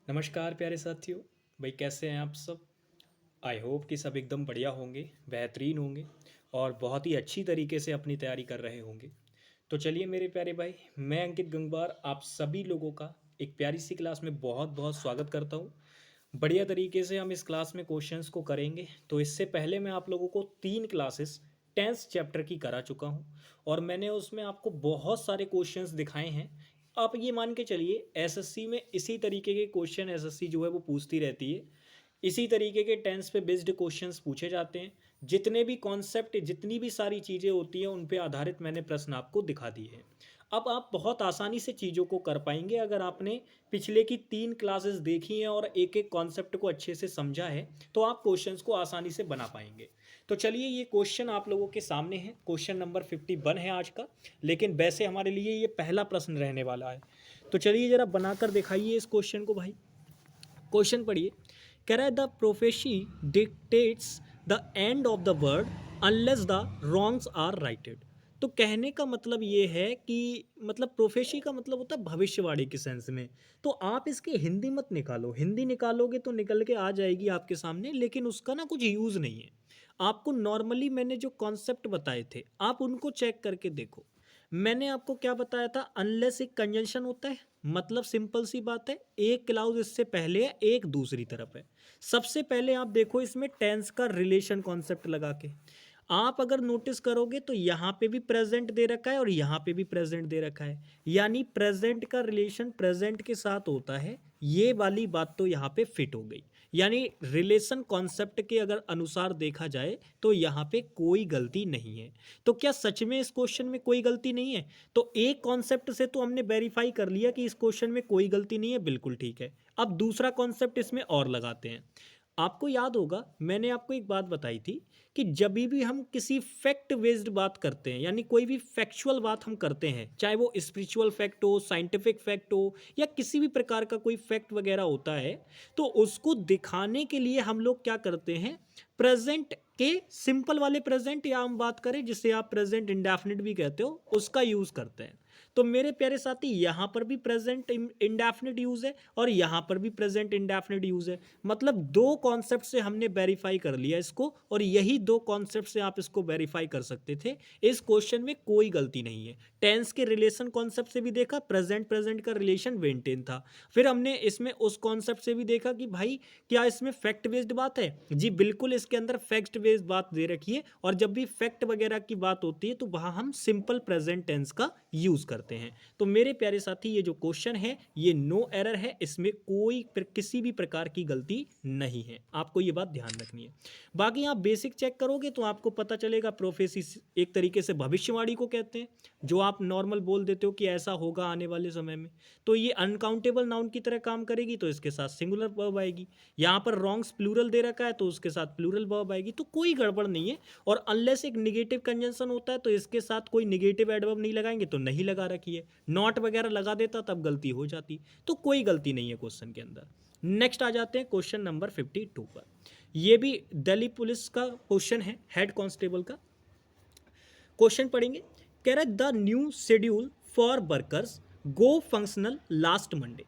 नमस्कार प्यारे साथियों। भाई कैसे हैं आप सब। आई होप कि सब एकदम बढ़िया होंगे, बेहतरीन होंगे और बहुत ही अच्छी तरीके से अपनी तैयारी कर रहे होंगे। तो चलिए मेरे प्यारे भाई, मैं अंकित गंगवार आप सभी लोगों का एक प्यारी सी क्लास में बहुत बहुत स्वागत करता हूँ। बढ़िया तरीके से हम इस क्लास में क्वेश्चंस को करेंगे। तो इससे पहले मैं आप लोगों को 3 क्लासेस टेंथ चैप्टर की करा चुका हूँ और मैंने उसमें आपको बहुत सारे क्वेश्चंस दिखाए हैं। आप ये मान के चलिए एसएससी में इसी तरीके के क्वेश्चन एसएससी जो है वो पूछती रहती है। इसी तरीके के टेंस पे बेस्ड क्वेश्चंस पूछे जाते हैं। जितने भी कॉन्सेप्ट, जितनी भी सारी चीज़ें होती हैं उन पे आधारित मैंने प्रश्न आपको दिखा दिए हैं। अब आप बहुत आसानी से चीज़ों को कर पाएंगे अगर आपने पिछले की 3 क्लासेस देखी हैं और एक एक कॉन्सेप्ट को अच्छे से समझा है, तो आप क्वेश्चंस को आसानी से बना पाएंगे। तो चलिए ये क्वेश्चन आप लोगों के सामने है। क्वेश्चन नंबर 51 है आज का, लेकिन वैसे हमारे लिए ये पहला प्रश्न रहने वाला है। तो चलिए ज़रा बनाकर दिखाइए इस क्वेश्चन को भाई। क्वेश्चन पढ़िए। कह रहा है the prophecy dictates the end of the word unless the wrongs are righted. तो कहने का मतलब ये है कि मतलब प्रोफेसी का मतलब होता है भविष्यवाणी के सेंस में। तो आप इसके हिंदी मत निकालो, हिंदी निकालोगे तो निकल के आ जाएगी आपके सामने, लेकिन उसका ना कुछ यूज़ नहीं है। आपको नॉर्मली मैंने जो कॉन्सेप्ट बताए थे आप उनको चेक करके देखो। मैंने आपको क्या बताया था, अनलेस एक कंजंक्शन होता है, मतलब सिंपल सी बात है, एक क्लाउज इससे पहले है एक दूसरी तरफ है। सबसे पहले आप देखो इसमें टेंस का रिलेशन कॉन्सेप्ट लगा के आप अगर नोटिस करोगे तो यहाँ पे भी प्रेजेंट दे रखा है और यहाँ पे भी प्रेजेंट दे रखा है, यानी प्रेजेंट का रिलेशन प्रेजेंट के साथ होता है। ये वाली बात तो यहाँ पे फिट हो गई, यानी रिलेशन कॉन्सेप्ट के अगर अनुसार देखा जाए तो यहाँ पे कोई गलती नहीं है। तो क्या सच में इस क्वेश्चन में कोई गलती नहीं है? तो एक कॉन्सेप्ट से तो हमने वेरीफाई कर लिया कि इस क्वेश्चन में कोई गलती नहीं है, बिल्कुल ठीक है। अब दूसरा कॉन्सेप्ट इसमें और लगाते हैं। आपको याद होगा मैंने आपको एक बात बताई थी कि जब भी हम किसी फैक्ट बेस्ड बात करते हैं, यानी कोई भी फैक्चुअल बात हम करते हैं, चाहे वो स्पिरिचुअल फैक्ट हो, साइंटिफिक फैक्ट हो या किसी भी प्रकार का कोई फैक्ट वगैरह होता है, तो उसको दिखाने के लिए हम लोग क्या करते हैं, प्रेजेंट के सिंपल वाले प्रेजेंट, या हम बात करें जिसे आप प्रेजेंट इंडेफिनिट भी कहते हो, उसका यूज करते हैं। तो मेरे प्यारे साथी यहां पर भी प्रेजेंट इंडेफिनिट यूज है और यहां पर भी प्रेजेंट इंडेफिनिट यूज है। मतलब दो कॉन्सेप्ट से हमने वेरीफाई कर लिया इसको, और यही दो कॉन्सेप्ट से आप इसको वेरीफाई कर सकते थे। इस क्वेश्चन में कोई गलती नहीं है। टेंस के रिलेशन कॉन्सेप्ट से भी देखा, प्रेजेंट प्रेजेंट का रिलेशन मेंटेन था। फिर हमने इसमें उस कॉन्सेप्ट से भी देखा कि भाई क्या इसमें फैक्ट बेस्ड बात है। जी बिल्कुल, इसके अंदर फैक्ट बेस्ड बात दे रखी है, और जब भी फैक्ट वगैरह की बात होती है तो वहां हम सिंपल प्रेजेंट टेंस का यूज करते हैं। तो मेरे प्यारे साथी ये जो क्वेश्चन है ये नो एरर है, इसमें कोई किसी भी प्रकार की गलती नहीं है। आपको ये बात ध्यान रखनी है। बाकी आप बेसिक चेक करोगे तो आपको पता चलेगा प्रोफेसी एक तरीके से भविष्यवाणी को कहते हैं, जो आप नॉर्मल बोल देते हो कि ऐसा होगा आने वाले समय में। तो ये अनकाउंटेबल नाउन की तरह काम करेगी, तो इसके साथ सिंगुलर वर्ब आएगी। यहाँ पर रॉन्ग्स प्लूरल दे रखा है तो उसके साथ प्लूरल वर्ब आएगी, तो कोई गड़बड़ नहीं है। और अनलेस एक निगेटिव कंजंक्शन होता है तो इसके साथ कोई निगेटिव एडवर्ब नहीं लगाएंगे, तो नहीं लगा रखी है। नॉट वगैरह लगा देता तब गलती हो जाती। तो कोई गलती नहीं है क्वेश्चन के अंदर। नेक्स्ट आ जाते हैं क्वेश्चन नंबर 52 पर। यह भी दिल्ली पुलिस का क्वेश्चन है, हेड कांस्टेबल का क्वेश्चन पढ़ेंगे। कह रहा है the new schedule for workers go functional last Monday.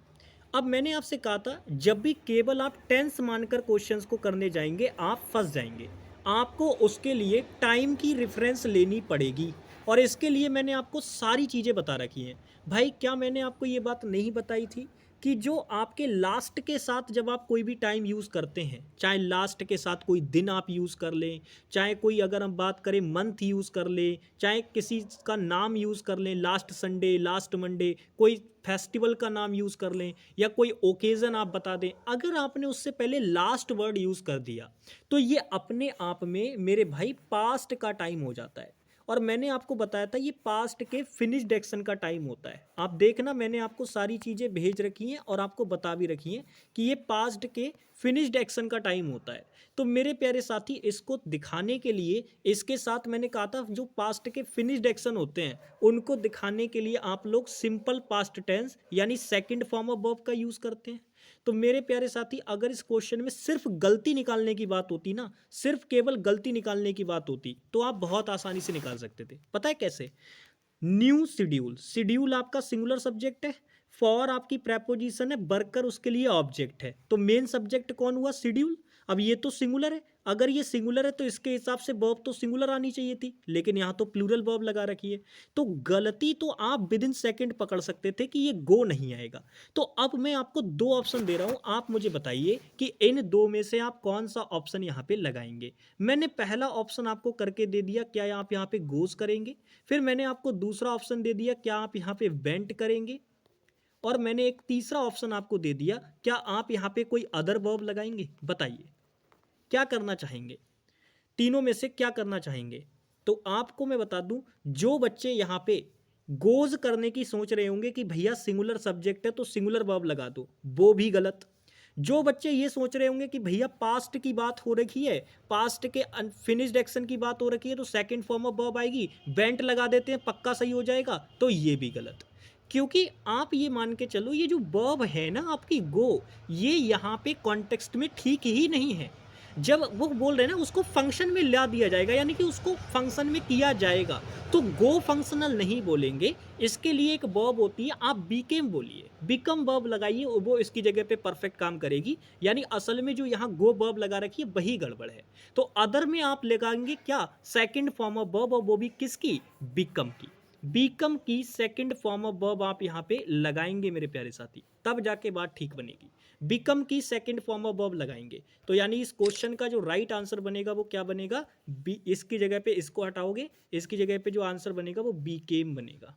अब मैंने आपसे कहा था जब भी केवल आप टेंस मानकर क्वेश्चंस को करने जाएंगे आप फंस जाएंगे। आपको उसके लिए टाइम की रेफरेंस लेनी पड़ेगी, और इसके लिए मैंने आपको सारी चीज़ें बता रखी हैं। भाई क्या मैंने आपको ये बात नहीं बताई थी कि जो आपके लास्ट के साथ जब आप कोई भी टाइम यूज़ करते हैं, चाहे लास्ट के साथ कोई दिन आप यूज़ कर लें, चाहे कोई अगर हम बात करें मंथ यूज़ कर लें, चाहे किसी का नाम यूज़ कर लें, लास्ट संडे, लास्ट मंडे, कोई फेस्टिवल का नाम यूज़ कर लें या कोई ओकेज़न आप बता दें, अगर आपने उससे पहले लास्ट वर्ड यूज़ कर दिया तो ये अपने आप में मेरे भाई पास्ट का टाइम हो जाता है। और मैंने आपको बताया था ये पास्ट के फिनिश्ड एक्शन का टाइम होता है। आप देखना मैंने आपको सारी चीज़ें भेज रखी हैं और आपको बता भी रखी हैं कि ये पास्ट के फिनिश्ड एक्शन का टाइम होता है। तो मेरे प्यारे साथी इसको दिखाने के लिए इसके साथ मैंने कहा था जो पास्ट के फिनिश्ड एक्शन होते हैं उनको दिखाने के लिए आप लोग सिंपल पास्ट टेंस यानी सेकंड फॉर्म ऑफ वर्ब का यूज़ करते हैं। तो मेरे प्यारे साथी अगर इस क्वेश्चन में सिर्फ गलती निकालने की बात होती ना, सिर्फ केवल गलती निकालने की बात होती तो आप बहुत आसानी से निकाल सकते थे। पता है कैसे? न्यू शेड्यूल, शेड्यूल आपका सिंगुलर सब्जेक्ट है, फॉर आपकी प्रेपोजिशन है, वर्कर उसके लिए ऑब्जेक्ट है, तो मेन सब्जेक्ट कौन हुआ? शेड्यूल। अब ये तो सिंगुलर है, अगर ये सिंगुलर है तो इसके हिसाब से वर्ब तो सिंगुलर आनी चाहिए थी, लेकिन यहाँ तो प्लूरल वर्ब लगा रखी है। तो गलती तो आप विद इन सेकेंड पकड़ सकते थे कि ये गो नहीं आएगा। तो अब मैं आपको दो ऑप्शन दे रहा हूँ, आप मुझे बताइए कि इन दो में से आप कौन सा ऑप्शन यहाँ पे लगाएंगे। मैंने पहला ऑप्शन आपको करके दे दिया, क्या आप यहाँ पे गोज करेंगे। फिर मैंने आपको दूसरा ऑप्शन दे दिया, क्या आप यहाँ पे वेंट करेंगे। और मैंने एक तीसरा ऑप्शन आपको दे दिया, क्या आप यहाँ पे कोई अदर वर्ब लगाएंगे। बताइए क्या करना चाहेंगे, तीनों में से क्या करना चाहेंगे। तो आपको मैं बता दूं, जो बच्चे यहाँ पे गोज करने की सोच रहे होंगे कि भैया सिंगुलर सब्जेक्ट है तो सिंगुलर वर्ब लगा दो, वो भी गलत। जो बच्चे ये सोच रहे होंगे कि भैया पास्ट की बात हो रखी है, पास्ट के अनफिनिश्ड एक्शन की बात हो रखी है, तो सेकंड फॉर्म ऑफ वर्ब आएगी, वेंट लगा देते हैं पक्का सही हो जाएगा, तो ये भी गलत। क्योंकि आप ये मान के चलो, ये जो वर्ब है ना आपकी गो, ये यहाँ पे कॉन्टेक्स्ट में ठीक ही नहीं है। जब वो बोल रहे हैं ना उसको फंक्शन में ला दिया जाएगा, यानी कि उसको फंक्शन में किया जाएगा, तो गो फंक्शनल नहीं बोलेंगे। इसके लिए एक वर्ब होती है, आप बीकेम बोलिए, बिकम वर्ब लगाइए, वो इसकी जगह पे परफेक्ट काम करेगी। यानी असल में जो यहाँ गो वर्ब लगा रखी है वही गड़बड़ है। तो अदर में आप लगाएंगे क्या? सेकेंड फॉर्म ऑफ वर्ब, और वो भी किसकी? बिकम की। बीकम की सेकंड फॉर्म ऑफ वर्ब आप यहाँ पे लगाएंगे मेरे प्यारे साथी, तब जाके बात ठीक बनेगी। बिकम की सेकंड फॉर्म ऑफ वर्ब लगाएंगे, तो यानी इस क्वेश्चन का जो राइट आंसर बनेगा वो क्या बनेगा? बी। इसकी जगह पे इसको हटाओगे, इसकी जगह पे जो आंसर बनेगा वो बीकेम बनेगा,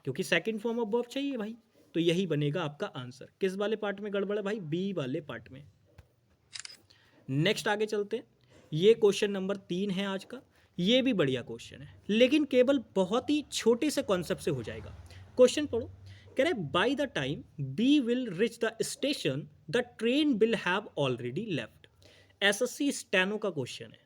क्योंकि सेकंड फॉर्म ऑफ वर्ब चाहिए भाई। तो यही बनेगा आपका आंसर। किस वाले पार्ट में गड़बड़ है भाई? बी वाले पार्ट में। नेक्स्ट आगे चलते हैं। ये क्वेश्चन नंबर 3 है आज का। ये भी बढ़िया क्वेश्चन है, लेकिन केवल बहुत ही छोटे से कॉन्सेप्ट से हो जाएगा। क्वेश्चन पढ़ो। कह रहे by the time we will reach the station the train will have already left. SSC steno का क्वेश्चन है।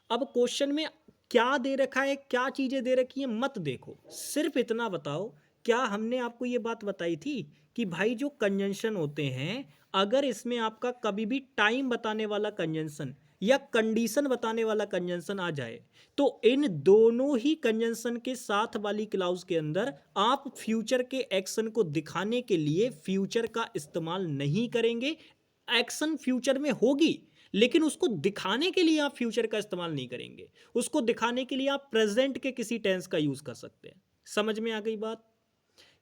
अब क्वेश्चन में क्या दे रखा है, क्या चीजें दे रखी है मत देखो, सिर्फ इतना बताओ, क्या हमने आपको ये बात बताई थी कि भाई जो कंजंक्शन होते हैं, अगर इसमें आपका कभी भी टाइम बताने वाला कंजंक्शन या कंडीशन बताने वाला कंजंक्शन आ जाए, तो इन दोनों ही कंजंक्शन के साथ वाली क्लाउज के अंदर आप फ्यूचर के एक्शन को दिखाने के लिए फ्यूचर का इस्तेमाल नहीं करेंगे। एक्शन फ्यूचर में होगी, लेकिन उसको दिखाने के लिए आप फ्यूचर का इस्तेमाल नहीं करेंगे। उसको दिखाने के लिए आप प्रेजेंट के किसी टेंस का यूज कर सकते हैं। समझ में आ गई बात?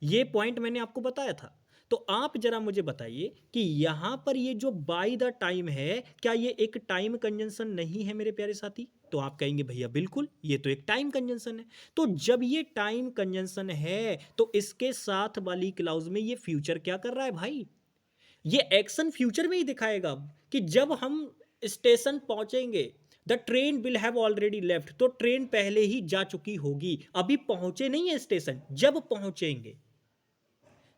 ये पॉइंट मैंने आपको बताया था। तो आप जरा मुझे बताइए कि यहां पर ये जो बाय द टाइम है, क्या ये एक टाइम कंजंक्शन नहीं है मेरे प्यारे साथी? तो आप कहेंगे भैया बिल्कुल, ये तो एक टाइम कंजंक्शन है। तो जब ये टाइम कंजंक्शन है, तो इसके साथ वाली क्लाउज में ये फ्यूचर क्या कर रहा है भाई? ये एक्शन फ्यूचर में ही दिखाएगा कि जब हम स्टेशन पहुंचेंगे, the train will have already left, तो ट्रेन पहले ही जा चुकी होगी, अभी पहुंचे नहीं है स्टेशन, जब पहुंचेंगे।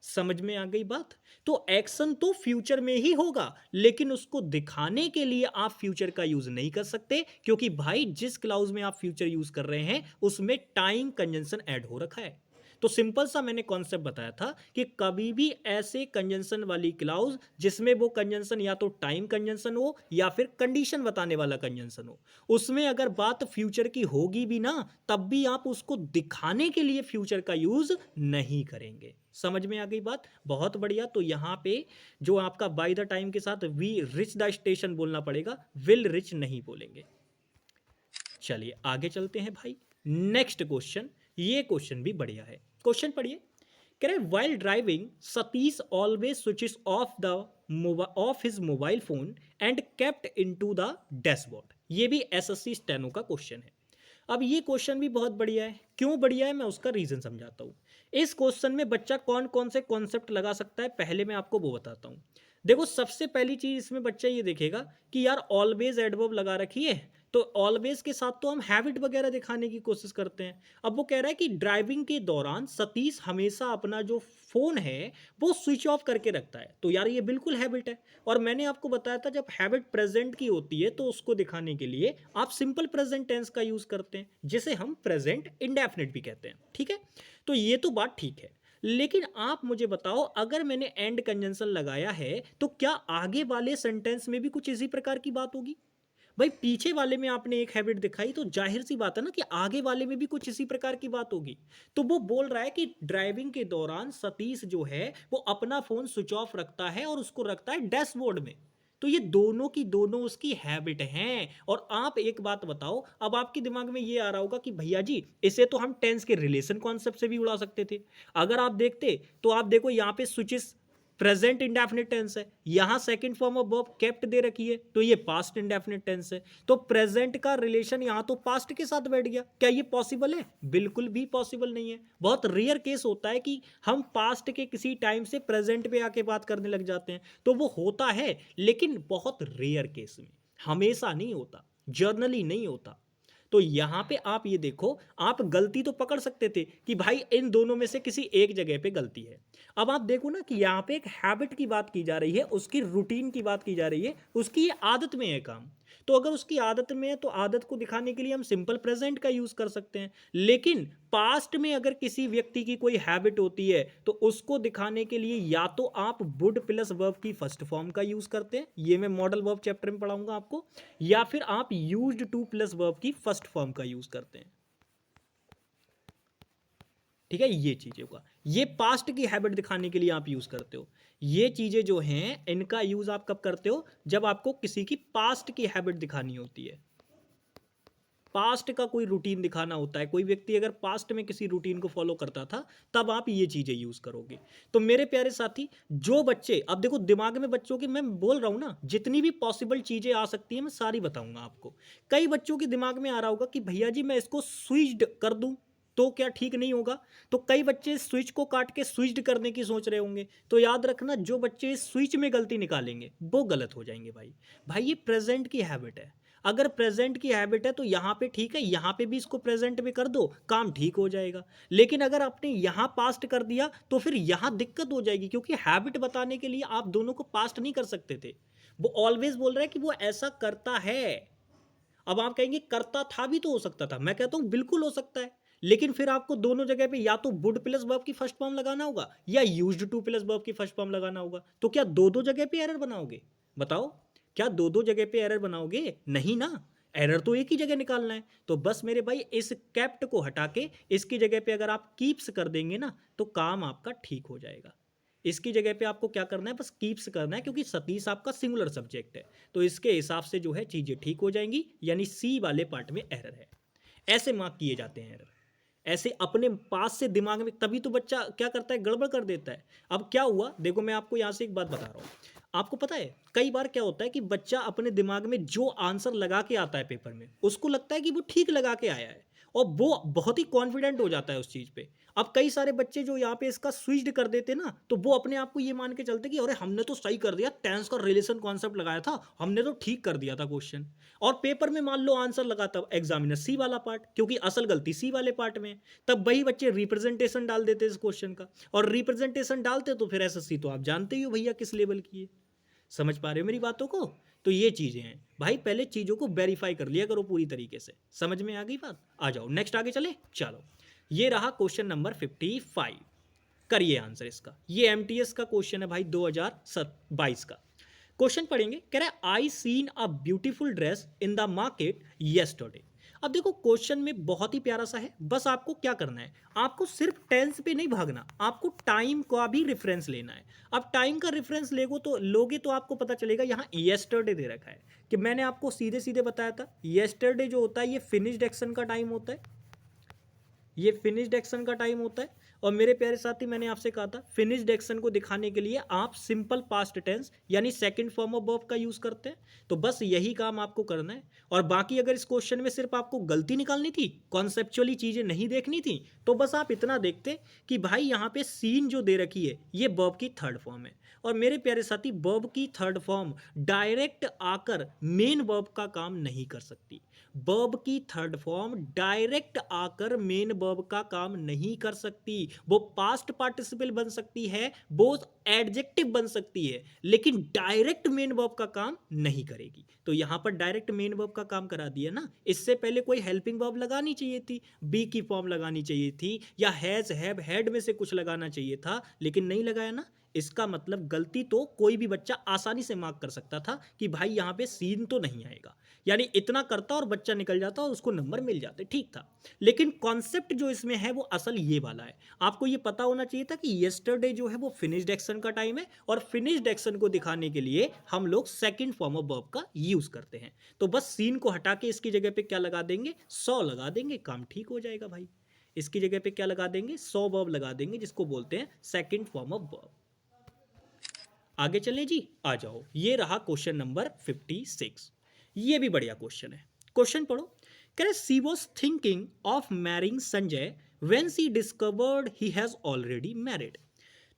समझ में आ गई बात? तो एक्शन तो फ्यूचर में ही होगा, लेकिन उसको दिखाने के लिए आप फ्यूचर का यूज नहीं कर सकते, क्योंकि भाई जिस क्लाउज में आप फ्यूचर यूज कर रहे हैं उसमें टाइम कंजंक्शन ऐड हो रखा है। तो सिंपल सा मैंने कॉन्सेप्ट बताया था कि कभी भी ऐसे कंजंक्शन वाली क्लाउज जिसमें वो कंजंक्शन या तो टाइम कंजंक्शन हो या फिर कंडीशन बताने वाला कंजंक्शन हो, उसमें अगर बात फ्यूचर की होगी भी ना, तब भी आप उसको दिखाने के लिए फ्यूचर का यूज नहीं करेंगे। समझ में आ गई बात? बहुत बढ़िया। तो यहां पे जो आपका बाय द टाइम के साथ वी रिच द स्टेशन बोलना पड़ेगा, विल रिच नहीं बोलेंगे। चलिए आगे चलते हैं भाई। नेक्स्ट क्वेश्चन, ये क्वेश्चन भी बढ़िया है। क्वेश्चन पढ़िए। कह रहे while driving Satish always switches of his mobile phone and kept into the dashboard. ये भी एसएससी स्टेनो का क्वेश्चन है। अब ये क्वेश्चन भी बहुत बढ़िया है। क्यों बढ़िया है मैं उसका रीजन समझाता हूं। इस क्वेश्चन में बच्चा कौन कौन से कॉन्सेप्ट लगा सकता है, पहले मैं आपको वो बताता हूं। देखो सबसे पहली चीज इसमें बच्चा ये देखेगा कि यार ऑलवेज एडवर्ब लगा रखी है, तो ऑलवेज के साथ तो हम हैबिट वगैरह दिखाने की कोशिश करते हैं। अब वो कह रहा है कि ड्राइविंग के दौरान सतीश हमेशा अपना जो फोन है वो स्विच ऑफ करके रखता है, तो यार ये बिल्कुल हैबिट है। और मैंने आपको बताया था जब हैबिट प्रेजेंट की होती है तो उसको दिखाने के लिए आप सिंपल प्रेजेंट टेंस का यूज करते हैं, जिसे हम प्रेजेंट इंडेफिनिट भी कहते हैं। ठीक है, तो ये तो बात ठीक है। लेकिन आप मुझे बताओ, अगर मैंने एंड कंजंक्शन लगाया है तो क्या आगे वाले सेंटेंस में भी कुछ इसी प्रकार की बात होगी? भाई पीछे वाले में आपने एक हैबिट दिखाई तो जाहिर सी बात है ना कि आगे वाले में भी कुछ इसी प्रकार की बात होगी। तो वो बोल रहा है कि ड्राइविंग के दौरान सतीश जो है वो अपना फोन स्विच ऑफ रखता है और उसको रखता है डैशबोर्ड में। तो ये दोनों की दोनों उसकी हैबिट हैं। और आप एक बात बताओ, अब आपके दिमाग में ये आ रहा होगा कि भैया जी इसे तो हम टेंस के रिलेशन कॉन्सेप्ट से भी उड़ा सकते थे। अगर आप देखते तो आप देखो यहाँ पे स्विचेस प्रेजेंट इंडेफिनिट टेंस है, यहां second form of verb kept दे रखी है तो ये पास्ट इंडेफिनिट टेंस है। तो प्रेजेंट का रिलेशन यहां तो पास्ट के साथ बैठ गया। क्या ये पॉसिबल है? बिल्कुल भी पॉसिबल नहीं है। बहुत रेयर केस होता है कि हम पास्ट के किसी टाइम से प्रेजेंट पे आके बात करने लग जाते हैं, तो वो होता है लेकिन बहुत रेयर केस में, हमेशा नहीं होता, जर्नली नहीं होता। तो यहां पे आप ये देखो, आप गलती तो पकड़ सकते थे कि भाई इन दोनों में से किसी एक जगह पे गलती है। अब आप देखो ना कि यहां पे एक हैबिट की बात की जा रही है, उसकी रूटीन की बात की जा रही है, उसकी ये आदत में है काम। तो अगर उसकी आदत में है तो आदत को दिखाने के लिए हम सिंपल प्रेजेंट का यूज कर सकते हैं। लेकिन पास्ट में अगर किसी व्यक्ति की कोई हैबिट होती है तो उसको दिखाने के लिए या तो आप वुड प्लस वर्ब की फर्स्ट फॉर्म का यूज करते हैं, ये मैं मॉडल वर्ब चैप्टर में पढ़ाऊंगा आपको, या फिर आप यूज्ड टू प्लस वर्ब की फर्स्ट फॉर्म का यूज करते हैं। ठीक है, ये चीजें होगा, ये पास्ट की हैबिट दिखाने के लिए आप यूज करते हो। ये चीजें जो हैं इनका यूज आप कब करते हो? जब आपको किसी की पास्ट की हैबिट दिखानी होती है, पास्ट का कोई रूटीन दिखाना होता है। कोई व्यक्ति अगर पास्ट में किसी रूटीन को फॉलो करता था तब आप ये चीजें यूज करोगे। तो मेरे प्यारे साथी, जो बच्चे, अब देखो दिमाग में बच्चों की, मैं बोल रहा हूं ना, जितनी भी पॉसिबल चीजें आ सकती है मैं सारी बताऊंगा आपको। कई बच्चों के दिमाग में आ रहा होगा कि भैया जी मैं इसको स्विच्ड कर दूं तो क्या ठीक नहीं होगा? तो कई बच्चे स्विच को काट के स्विच्ड करने की सोच रहे होंगे। तो याद रखना, जो बच्चे स्विच में गलती निकालेंगे वो गलत हो जाएंगे। भाई भाई ये प्रेजेंट की हैबिट है। अगर प्रेजेंट की हैबिट है तो यहां पे ठीक है, यहां पे भी इसको प्रेजेंट में कर दो, काम ठीक हो जाएगा। लेकिन अगर आपने यहां पास्ट कर दिया तो फिर यहां दिक्कत हो जाएगी, क्योंकि हैबिट बताने के लिए आप दोनों को पास्ट नहीं कर सकते थे। वो ऑलवेज बोल रहा है कि वो ऐसा करता है। अब आप कहेंगे करता था भी तो हो सकता था, मैं कहता हूं बिल्कुल हो सकता है। लेकिन फिर आपको दोनों जगह पे या तो वुड प्लस वर्ब की फर्स्ट फॉर्म लगाना होगा या यूज्ड टू प्लस वर्ब की फर्स्ट फॉर्म लगाना होगा। तो क्या दो दो जगह पे एरर बनाओगे? बताओ, क्या दो दो जगह पे एरर बनाओगे? नहीं ना, एरर तो एक ही जगह निकालना है। तो बस मेरे भाई इस कैप्ट को हटा के इसकी जगह पे अगर आप कीप्स कर देंगे ना तो काम आपका ठीक हो जाएगा। इसकी जगह पे आपको क्या करना है? बस कीप्स करना है, क्योंकि सतीश आपका सिंगुलर सब्जेक्ट है। तो इसके हिसाब से जो है चीजें ठीक हो जाएंगी, यानी सी वाले पार्ट में एरर है। ऐसे मार्क किए जाते हैं एरर, ऐसे अपने पास से दिमाग में, तभी तो बच्चा क्या करता है, गड़बड़ कर देता है। अब क्या हुआ देखो, मैं आपको यहां से एक बात बता रहा हूं। आपको पता है कई बार क्या होता है कि बच्चा अपने दिमाग में जो आंसर लगा के आता है पेपर में, उसको लगता है कि वो ठीक लगा के आया है और वो बहुत ही कॉन्फिडेंट हो जाता है उस चीज पे। अब कई सारे बच्चे जो यहाँ पे इसका स्विच्ड कर देते ना, तो वो अपने आप को ये मान के चलते कि अरे हमने तो सही कर दिया, टेंस का रिलेशन कॉन्सेप्ट लगाया था, हमने तो ठीक कर दिया था क्वेश्चन। और पेपर में मान लो आंसर लगाता एग्जामिनर सी वाला पार्ट, क्योंकि असल गलती सी वाले पार्ट में है। तब वही बच्चे रिप्रेजेंटेशन डाल देते इस क्वेश्चन का, और रिप्रेजेंटेशन डालते तो फिर एसएससी तो आप जानते ही हो भैया किस लेवल की है। समझ पा रहे हो मेरी बातों को? तो ये चीजें हैं भाई, पहले चीजों को वेरीफाई कर लिया करो पूरी तरीके से। समझ में आ गई बात? आ जाओ नेक्स्ट, आगे चले। चलो, ये रहा क्वेश्चन नंबर 55। करिए आंसर इसका। ये एमटीएस का क्वेश्चन है भाई, 2022 का क्वेश्चन पढ़ेंगे। कह रहा है I seen a beautiful dress in the market yesterday. अब देखो क्वेश्चन में बहुत ही प्यारा सा है, बस आपको क्या करना है, आपको सिर्फ टेंस पे नहीं भागना, आपको टाइम का भी रेफरेंस लेना है। अब टाइम का रेफरेंस लोगे तो आपको पता चलेगा यहाँ येस्टरडे दे रखा है, कि मैंने आपको सीधे सीधे बताया था येस्टरडे जो होता है ये फिनिश्ड एक्शन का टाइम होता है, ये फिनिश्ड एक्शन का टाइम होता है। और मेरे प्यारे साथी, मैंने आपसे कहा था फिनिश्ड एक्शन को दिखाने के लिए आप सिंपल पास्ट टेंस यानी सेकंड फॉर्म ऑफ वर्ब का यूज करते हैं। तो बस यही काम आपको करना है। और बाकी अगर इस क्वेश्चन में सिर्फ आपको गलती निकालनी थी, कॉन्सेप्चुअली चीजें नहीं देखनी थी, तो बस आप इतना देखते कि भाई यहाँ पे सीन जो दे रखी है ये वर्ब की थर्ड फॉर्म है। और मेरे प्यारे साथी, वर्ब की थर्ड फॉर्म डायरेक्ट आकर मेन वर्ब का काम नहीं कर सकती। वर्ब की थर्ड फॉर्म डायरेक्ट आकर मेन वर्ब का काम नहीं कर सकती। वो पास्ट पार्टिसिपल बन सकती है, वो एडजेक्टिव बन सकती है, लेकिन डायरेक्ट मेन वर्ब का काम नहीं करेगी। तो यहां पर डायरेक्ट मेन वर्ब का काम करा दिया ना। इससे पहले कोई हेल्पिंग वर्ब लगानी चाहिए थी, बी की फॉर्म लगानी चाहिए थी, या हैज हैव हैड में से कुछ लगाना चाहिए था, लेकिन नहीं लगाया ना। इसका मतलब गलती तो कोई भी बच्चा आसानी से मार्क कर सकता था कि भाई यहां पे सीन तो नहीं आएगा। यानी इतना करता और बच्चा निकल जाता और उसको नंबर मिल जाते, ठीक था। लेकिन कॉन्सेप्ट जो इसमें है वो असल ये वाला है। आपको ये पता होना चाहिए था कि येस्टरडे जो है वो फिनिश्ड एक्शन का टाइम है, और फिनिश्ड एक्शन को दिखाने के लिए हम लोग सेकंड फॉर्म ऑफ वर्ब का यूज करते हैं। तो बस सीन को हटा के इसकी जगह पे क्या लगा देंगे, सौ लगा देंगे, काम ठीक हो जाएगा भाई। इसकी जगह पे क्या लगा देंगे, सौ वर्ब लगा देंगे, जिसको बोलते हैं सेकंड फॉर्म ऑफ वर्ब। आगे चलें जी, आ जाओ। ये रहा क्वेश्चन नंबर 56। ये भी बढ़िया क्वेश्चन है। क्वेश्चन पढ़ो। कह रहे she was thinking of marrying Sanjay when she discovered he has already married.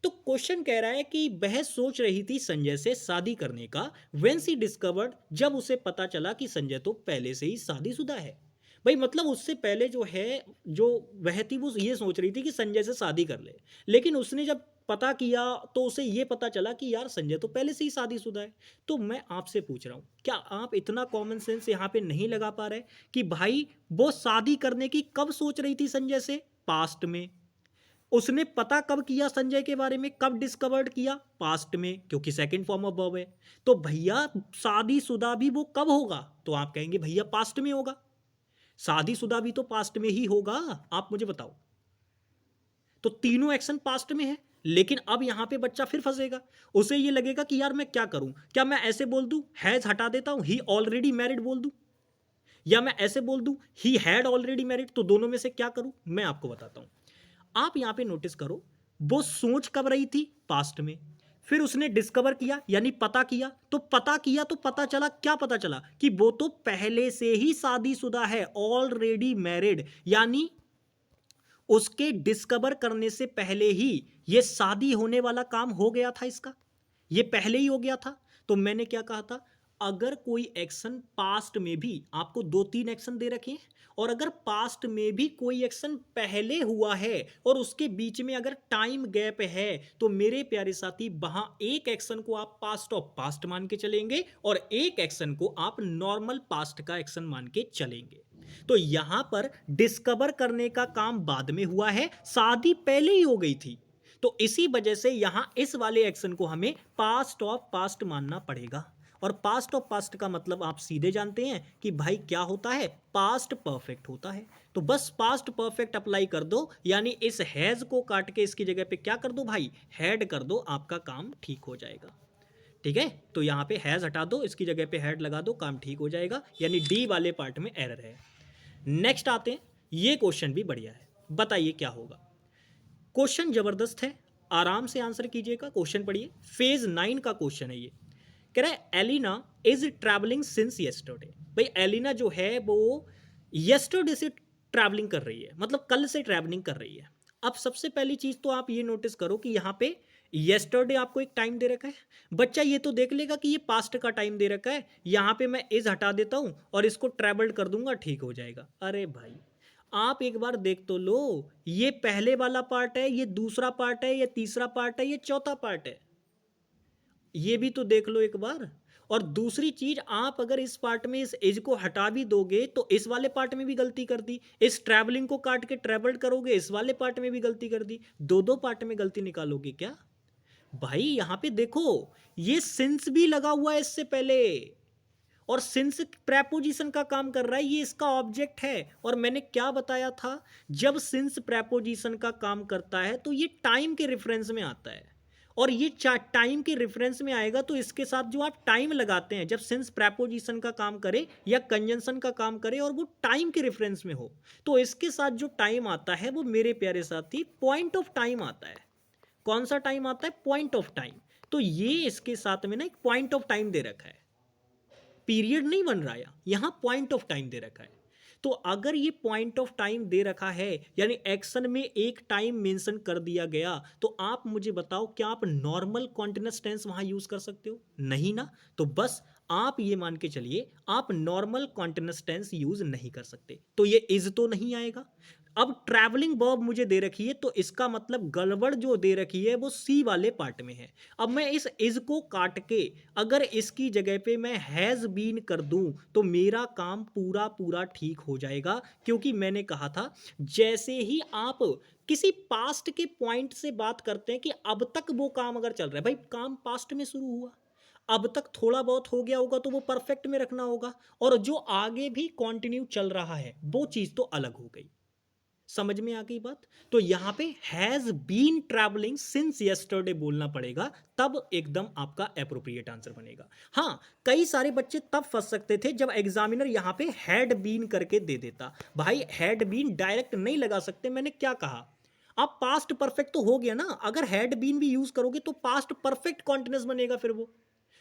तो क्वेश्चन कह रहा है कि वह सोच रही थी संजय से शादी करने का, व्हेन सी डिस्कवर्ड, जब उसे पता चला कि संजय तो पहले से ही शादीशुदा है। भाई मतलब उससे पहले जो है, जो वह थी वो ये सोच रही थी कि संजय से शादी कर ले, लेकिन उसने जब पता किया तो उसे ये पता चला कि यार संजय तो पहले से ही शादीशुदा है। तो मैं आपसे पूछ रहा हूँ, क्या आप इतना कॉमन सेंस यहाँ पे नहीं लगा पा रहे कि भाई वो शादी करने की कब सोच रही थी संजय से, पास्ट में। उसने पता कब किया संजय के बारे में, कब डिस्कवर्ड किया, पास्ट में, क्योंकि सेकंड फॉर्म ऑफ वर्ब है। तो भैया शादीशुदा भी वो कब होगा, तो आप कहेंगे भैया पास्ट में होगा। शादीशुदा भी तो पास्ट में ही होगा, आप मुझे बताओ। तो तीनों एक्शन पास्ट में है, लेकिन अब यहां पे बच्चा फिर फंसेगा। उसे ये लगेगा कि यार मैं क्या करूं, क्या मैं ऐसे बोल दूं हैज हटा देता हूं, ही ऑलरेडी मैरिड बोल दूं, या मैं ऐसे बोल दूं ही हैड ऑलरेडी मैरिड। तो दोनों में से क्या करूं, मैं आपको बताता हूं। आप यहां पे नोटिस करो, वो सोच कब रही थी, पास्ट में। फिर उसने डिस्कवर किया यानी पता किया, तो पता किया तो पता चला, क्या पता चला कि वो तो पहले से ही शादीशुदा है, ऑलरेडी मैरिड, यानी उसके डिस्कवर करने से पहले ही ये शादी होने वाला काम हो गया था, इसका ये पहले ही हो गया था। तो मैंने क्या कहा था, अगर कोई एक्शन पास्ट में भी, आपको दो तीन एक्शन दे रखे हैं, और अगर पास्ट में भी कोई एक्शन पहले हुआ है और उसके बीच में अगर टाइम गैप है, तो मेरे प्यारे साथी वहां एक एक्शन को आप पास्ट ऑफ पास्ट मान के चलेंगे और एक एक्शन को आप नॉर्मल पास्ट का एक्शन मान के चलेंगे। तो यहां पर डिस्कवर करने का काम बाद में हुआ है, शादी पहले ही हो गई थी। तो इसी वजह से यहां इस वाले एक्शन को हमें पास्ट ऑफ पास्ट मानना पड़ेगा। और पास्ट ऑफ पास्ट का मतलब आप सीधे जानते हैं कि भाई क्या होता है, पास्ट परफेक्ट होता है। तो बस पास्ट परफेक्ट अप्लाई कर दो, यानी इस हैज को काट के इसकी जगह पे क्या कर दो भाई, हैड कर दो, आपका काम ठीक हो जाएगा। ठीक है, तो यहां पे हैज हटा दो, इसकी जगह पे हैड लगा दो, काम ठीक हो जाएगा। यानी डी वाले पार्ट में एरर है। नेक्स्ट आते हैं, ये क्वेश्चन भी बढ़िया है, बताइए क्या होगा। क्वेश्चन जबरदस्त है, आराम से आंसर कीजिएगा। क्वेश्चन पढ़िए, फेज 9 का क्वेश्चन है ये। कह रहा है Elina is travelling since yesterday. भाई एलिना जो है वो येस्टरडे से ट्रैवलिंग कर रही है, मतलब कल से ट्रैवलिंग कर रही है। अब सबसे पहली चीज तो आप ये नोटिस करो कि यहाँ पे येस्टरडे आपको एक टाइम दे रखा है। बच्चा ये तो देख लेगा कि ये पास्ट का टाइम दे रखा है, यहाँ पे मैं इज हटा देता हूँ और इसको ट्रैवल्ड कर दूंगा, ठीक हो जाएगा। अरे भाई आप एक बार देख तो लो, ये पहले वाला पार्ट है, ये दूसरा पार्ट है, ये तीसरा पार्ट है, ये चौथा पार्ट है, ये भी तो देख लो एक बार। और दूसरी चीज, आप अगर इस पार्ट में इस एज को हटा भी दोगे तो इस वाले पार्ट में भी गलती कर दी, इस ट्रैवलिंग को काट के ट्रैवल्ड करोगे, इस वाले पार्ट में भी गलती कर दी, दो दो पार्ट में गलती निकालोगे क्या भाई। यहां पे देखो ये सिंस भी लगा हुआ है इससे पहले, और सिंस प्रेपोजिशन का काम कर रहा है, ये इसका ऑब्जेक्ट है। और मैंने क्या बताया था, जब सिंस प्रेपोजिशन का काम करता है तो ये टाइम के रेफरेंस में आता है, और ये टाइम के रेफरेंस में आएगा तो इसके साथ जो आप टाइम लगाते हैं, जब सिंस प्रेपोजिशन का काम करे या कंजंक्शन का काम करे और वो टाइम के रेफरेंस में हो, तो इसके साथ जो टाइम आता है वो मेरे प्यारे साथी पॉइंट ऑफ टाइम आता है। कौन सा टाइम आता है, पॉइंट ऑफ टाइम। तो ये इसके साथ में ना एक पॉइंट ऑफ टाइम दे रखा है, पीरियड नहीं बन रहा है, यहां पॉइंट ऑफ टाइम दे रखा है। तो अगर ये पॉइंट ऑफ टाइम दे रखा है, यानी एक्शन में एक टाइम मेंशन कर दिया गया, तो आप मुझे बताओ क्या आप नॉर्मल कॉन्टिन्यूअस टेंस वहां यूज कर सकते हो, नहीं ना। तो बस आप ये मान के चलिए आप नॉर्मल कॉन्टिन्यूअस टेंस यूज नहीं कर सकते, तो ये इज तो नहीं आएगा। अब ट्रैवलिंग वर्ब मुझे दे रखी है, तो इसका मतलब गड़बड़ जो दे रखी है वो सी वाले पार्ट में है। अब मैं इस इज को काट के अगर इसकी जगह पे मैं हैज बीन कर दूं तो मेरा काम पूरा पूरा ठीक हो जाएगा, क्योंकि मैंने कहा था जैसे ही आप किसी पास्ट के पॉइंट से बात करते हैं कि अब तक वो काम अगर चल रहा है, भाई काम पास्ट में शुरू हुआ, अब तक थोड़ा बहुत हो गया होगा तो वो परफेक्ट में रखना होगा, और जो आगे भी कंटिन्यू चल रहा है वो चीज तो अलग हो गई। समझ में आ गई बात? तो यहां पे has been travelling since yesterday बोलना पड़ेगा, तब एकदम आपका एप्रोप्रिएट आंसर बनेगा। हां, कई सारे बच्चे तब फंस सकते थे जब एग्जामिनर यहां पे हैड बीन करके दे देता। भाई हैड बीन डायरेक्ट नहीं लगा सकते, मैंने क्या कहा, आप पास्ट परफेक्ट तो हो गया ना, अगर हैड बीन भी यूज करोगे तो पास्ट परफेक्ट कॉन्टिन्यूस बनेगा फिर वो,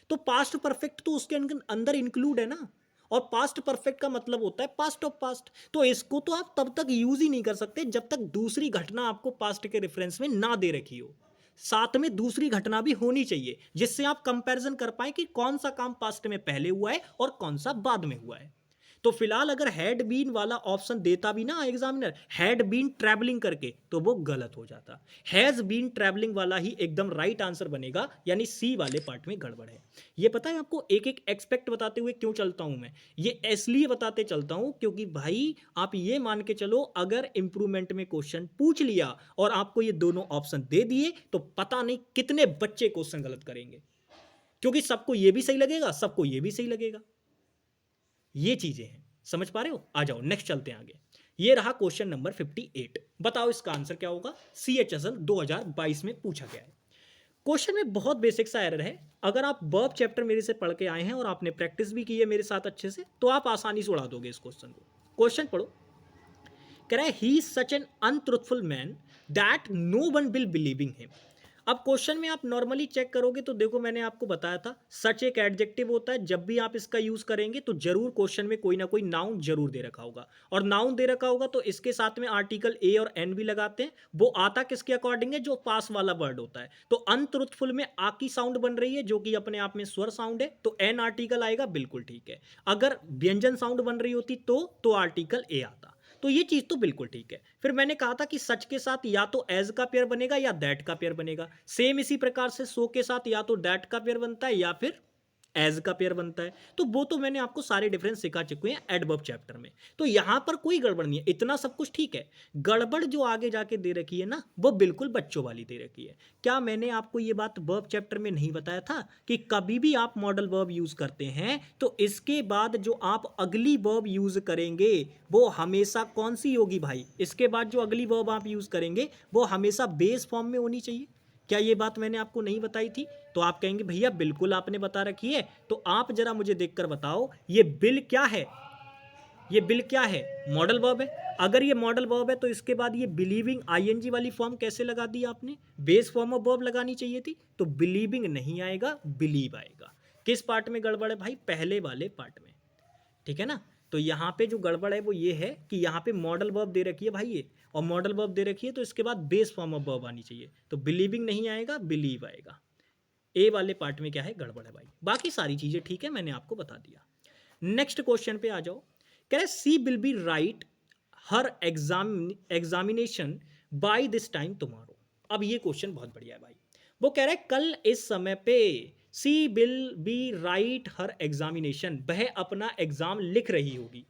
तो पास्ट परफेक्ट तो उसके अंदर इंक्लूड है ना, और पास्ट परफेक्ट का मतलब होता है पास्ट ऑफ पास्ट, तो इसको तो आप तब तक यूज ही नहीं कर सकते जब तक दूसरी घटना आपको पास्ट के रेफरेंस में ना दे रखी हो। साथ में दूसरी घटना भी होनी चाहिए जिससे आप कंपैरिजन कर पाए कि कौन सा काम पास्ट में पहले हुआ है और कौन सा बाद में हुआ है। तो फिलहाल अगर हैड बीन वाला ऑप्शन देता भी ना एग्जामिनर, हैड बीन ट्रैवलिंग करके, तो वो गलत हो जाता। हैज बीन ट्रैवलिंग वाला ही एकदम राइट आंसर बनेगा, यानी सी वाले पार्ट में गड़बड़ है। ये पता है आपको, एक एक एक्सपेक्ट बताते हुए क्यों चलता हूं मैं, ये इसलिए बताते चलता हूं क्योंकि भाई आप ये मान के चलो, अगर इंप्रूवमेंट में क्वेश्चन पूछ लिया और आपको ये दोनों ऑप्शन दे दिए तो पता नहीं कितने बच्चे क्वेश्चन गलत करेंगे, क्योंकि सबको ये भी सही लगेगा, सबको ये भी सही लगेगा। ये चीजें हैं, समझ पा रहे हो? आ जाओ नेक्स्ट चलते हैं आगे। ये रहा क्वेश्चन नंबर 58। बताओ इसका आंसर क्या होगा, CHSL 2022 में पूछा गया है। क्वेश्चन में बहुत बेसिक सा एरर है। अगर आप वर्ब चैप्टर मेरे से पढ़ के आए हैं और आपने प्रैक्टिस भी की है मेरे साथ अच्छे से, तो आप आसानी से उड़ा दोगे इस क्वेश्चन को। क्वेश्चन पढ़ो, कह रहा है he is such an untruthful man that no one will believing him. अब क्वेश्चन में आप नॉर्मली चेक करोगे तो देखो, मैंने आपको बताया था सच एक एडजेक्टिव होता है, जब भी आप इसका यूज करेंगे तो जरूर क्वेश्चन में कोई ना कोई नाउन जरूर दे रखा होगा, और नाउन दे रखा होगा तो इसके साथ में आर्टिकल ए और एन भी लगाते हैं। वो आता किसके अकॉर्डिंग है, जो पास वाला वर्ड होता है। तो अनट्रुथफुल में आ की साउंड बन रही है जो कि अपने आप में स्वर साउंड है, तो एन आर्टिकल आएगा, बिल्कुल ठीक है। अगर व्यंजन साउंड बन रही होती तो आर्टिकल ए आता। तो ये चीज तो बिल्कुल ठीक है। फिर मैंने कहा था कि सच के साथ या तो एज का पेयर बनेगा या दैट का पेयर बनेगा। सेम इसी प्रकार से सो के साथ या तो दैट का पेयर बनता है या फिर एज का पेयर बनता है। तो वो तो मैंने आपको सारे डिफरेंस सिखा चुके हैं एडवर्ब चैप्टर में, तो यहां पर कोई गड़बड़ नहीं है, इतना सब कुछ ठीक है। गड़बड़ जो आगे जाके दे रखी है ना, वो बिल्कुल बच्चों वाली दे रखी है। क्या मैंने आपको ये बात वर्ब चैप्टर में नहीं बताया था कि कभी भी आप मॉडल वर्ब यूज करते हैं तो इसके बाद जो आप अगली वर्ब यूज करेंगे वो हमेशा कौन सी होगी भाई, इसके बाद जो अगली वर्ब आप यूज करेंगे वो हमेशा बेस फॉर्म में होनी चाहिए। क्या ये बात मैंने आपको नहीं बताई थी? तो आप कहेंगे भैया बिल्कुल आपने बता रखी है, तो आप जरा मुझे देखकर बताओ ये बिल क्या है, ये बिल क्या है, मॉडल वर्ब है। अगर ये मॉडल वर्ब है तो इसके बाद ये बिलीविंग आईएनजी वाली फॉर्म कैसे लगा दी आपने, बेस फॉर्म ऑफ वर्ब लगानी चाहिए थी, तो बिलीविंग नहीं आएगा, बिलीव आएगा। किस पार्ट में गड़बड़ है भाई, पहले वाले पार्ट में, ठीक है ना। तो यहाँ पे जो गड़बड़ है वो ये है कि यहाँ पे मॉडल वर्ब दे रखी है भाई ये, और मॉडल वर्ब दे रखी है तो इसके बाद बेस फॉर्म ऑफ वर्ब आनी चाहिए, तो बिलीविंग नहीं आएगा, बिलीव आएगा। ए वाले पार्ट में क्या है, गड़बड़ है भाई। बाकी सारी चीजें ठीक है, मैंने आपको बता दिया। नेक्स्ट क्वेश्चन पे आ जाओ। कह रहे she will be write her examination by this time tomorrow. अब ये क्वेश्चन बहुत बढ़िया है भाई। वो कह रहा है कल इस समय पे she will be write her examination, वह अपना एग्जाम लिख रही होगी,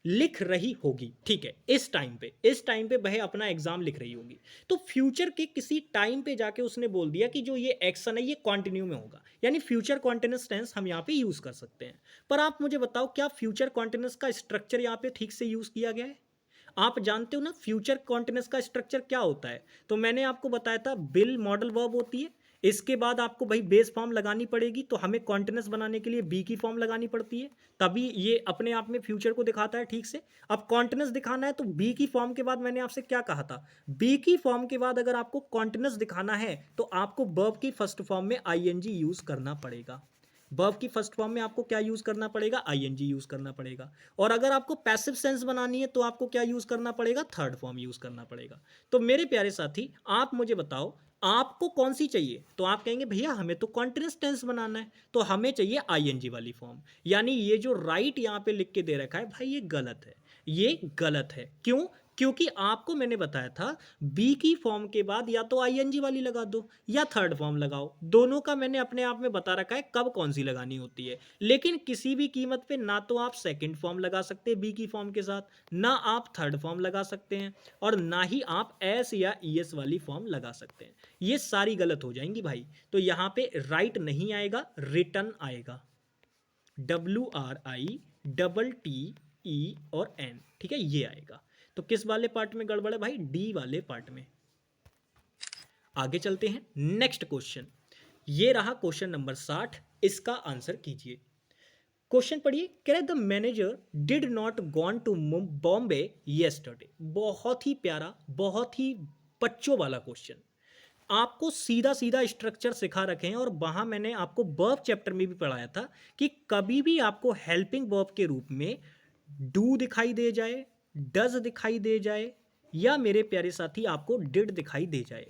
लिख रही होगी, ठीक है, इस टाइम पे, इस टाइम पे वह अपना एग्जाम लिख रही होगी। तो फ्यूचर के किसी टाइम पे जाके उसने बोल दिया कि जो ये एक्शन है ये कंटिन्यू में होगा, यानी फ्यूचर कॉन्टिन्यूस टेंस हम यहाँ पे यूज कर सकते हैं। पर आप मुझे बताओ क्या फ्यूचर कॉन्टिन्यूस का स्ट्रक्चर यहाँ पे ठीक से यूज किया गया है? आप जानते हो ना फ्यूचर कॉन्टिन्यूस का स्ट्रक्चर क्या होता है? तो मैंने आपको बताया था बिल मॉडल वर्ब होती है, इसके बाद आपको भाई बेस फॉर्म लगानी पड़ेगी, तो हमें कॉन्टिन्यूस बनाने के लिए बी की फॉर्म लगानी पड़ती है, तभी ये अपने आप में फ्यूचर को दिखाता है ठीक से। अब कॉन्टिन्यूस दिखाना है तो बी की फॉर्म के बाद मैंने आपसे क्या कहा था, बी की फॉर्म के बाद अगर आपको कॉन्टिन्यूस दिखाना है तो आपको वर्ब की फर्स्ट फॉर्म में आईएनजी यूज करना पड़ेगा। वर्ब की फर्स्ट फॉर्म में आपको क्या यूज करना पड़ेगा, आईएनजी यूज करना पड़ेगा। और अगर आपको पैसिव सेंस बनानी है तो आपको क्या यूज करना पड़ेगा, थर्ड फॉर्म यूज करना पड़ेगा। तो मेरे प्यारे साथी आप मुझे बताओ आपको कौन सी चाहिए, तो आप कहेंगे भैया हमें तो कॉन्टिन्यूस टेंस बनाना है, तो हमें चाहिए आईएनजी वाली फॉर्म। यानी ये जो राइट यहाँ पे लिख के दे रखा है भाई ये गलत है, ये गलत है। क्यों? क्योंकि आपको मैंने बताया था बी की फॉर्म के बाद या तो आईएनजी वाली लगा दो या थर्ड फॉर्म लगाओ, दोनों का मैंने अपने आप में बता रखा है कब कौन सी लगानी होती है। लेकिन किसी भी कीमत पे ना तो आप सेकंड फॉर्म लगा सकते हैं बी की फॉर्म के साथ, ना आप थर्ड फॉर्म लगा सकते हैं, और ना ही आप एस या ईएस वाली फॉर्म लगा सकते हैं। ये सारी गलत हो जाएंगी भाई। तो यहाँ पे राइट नहीं आएगा, रिटर्न आएगा, WRITTE और N, ठीक है, ये आएगा। तो किस वाले पार्ट में गड़बड़ है भाई? डी वाले पार्ट में। आगे चलते हैं, नेक्स्ट क्वेश्चन। ये रहा क्वेश्चन नंबर 60, इसका आंसर कीजिए। क्वेश्चन पढ़िए, कह रहे the manager did not gone to Bombay yesterday. बहुत ही प्यारा, बहुत ही बच्चों वाला क्वेश्चन। आपको सीधा सीधा स्ट्रक्चर सिखा रखे हैं, और वहां मैंने आपको वर्ब चैप्टर में भी पढ़ाया था कि कभी भी आपको हेल्पिंग वर्ब के रूप में डू दिखाई दे जाए, डज दिखाई दे जाए, या मेरे प्यारे साथी आपको डिड दिखाई दे जाए,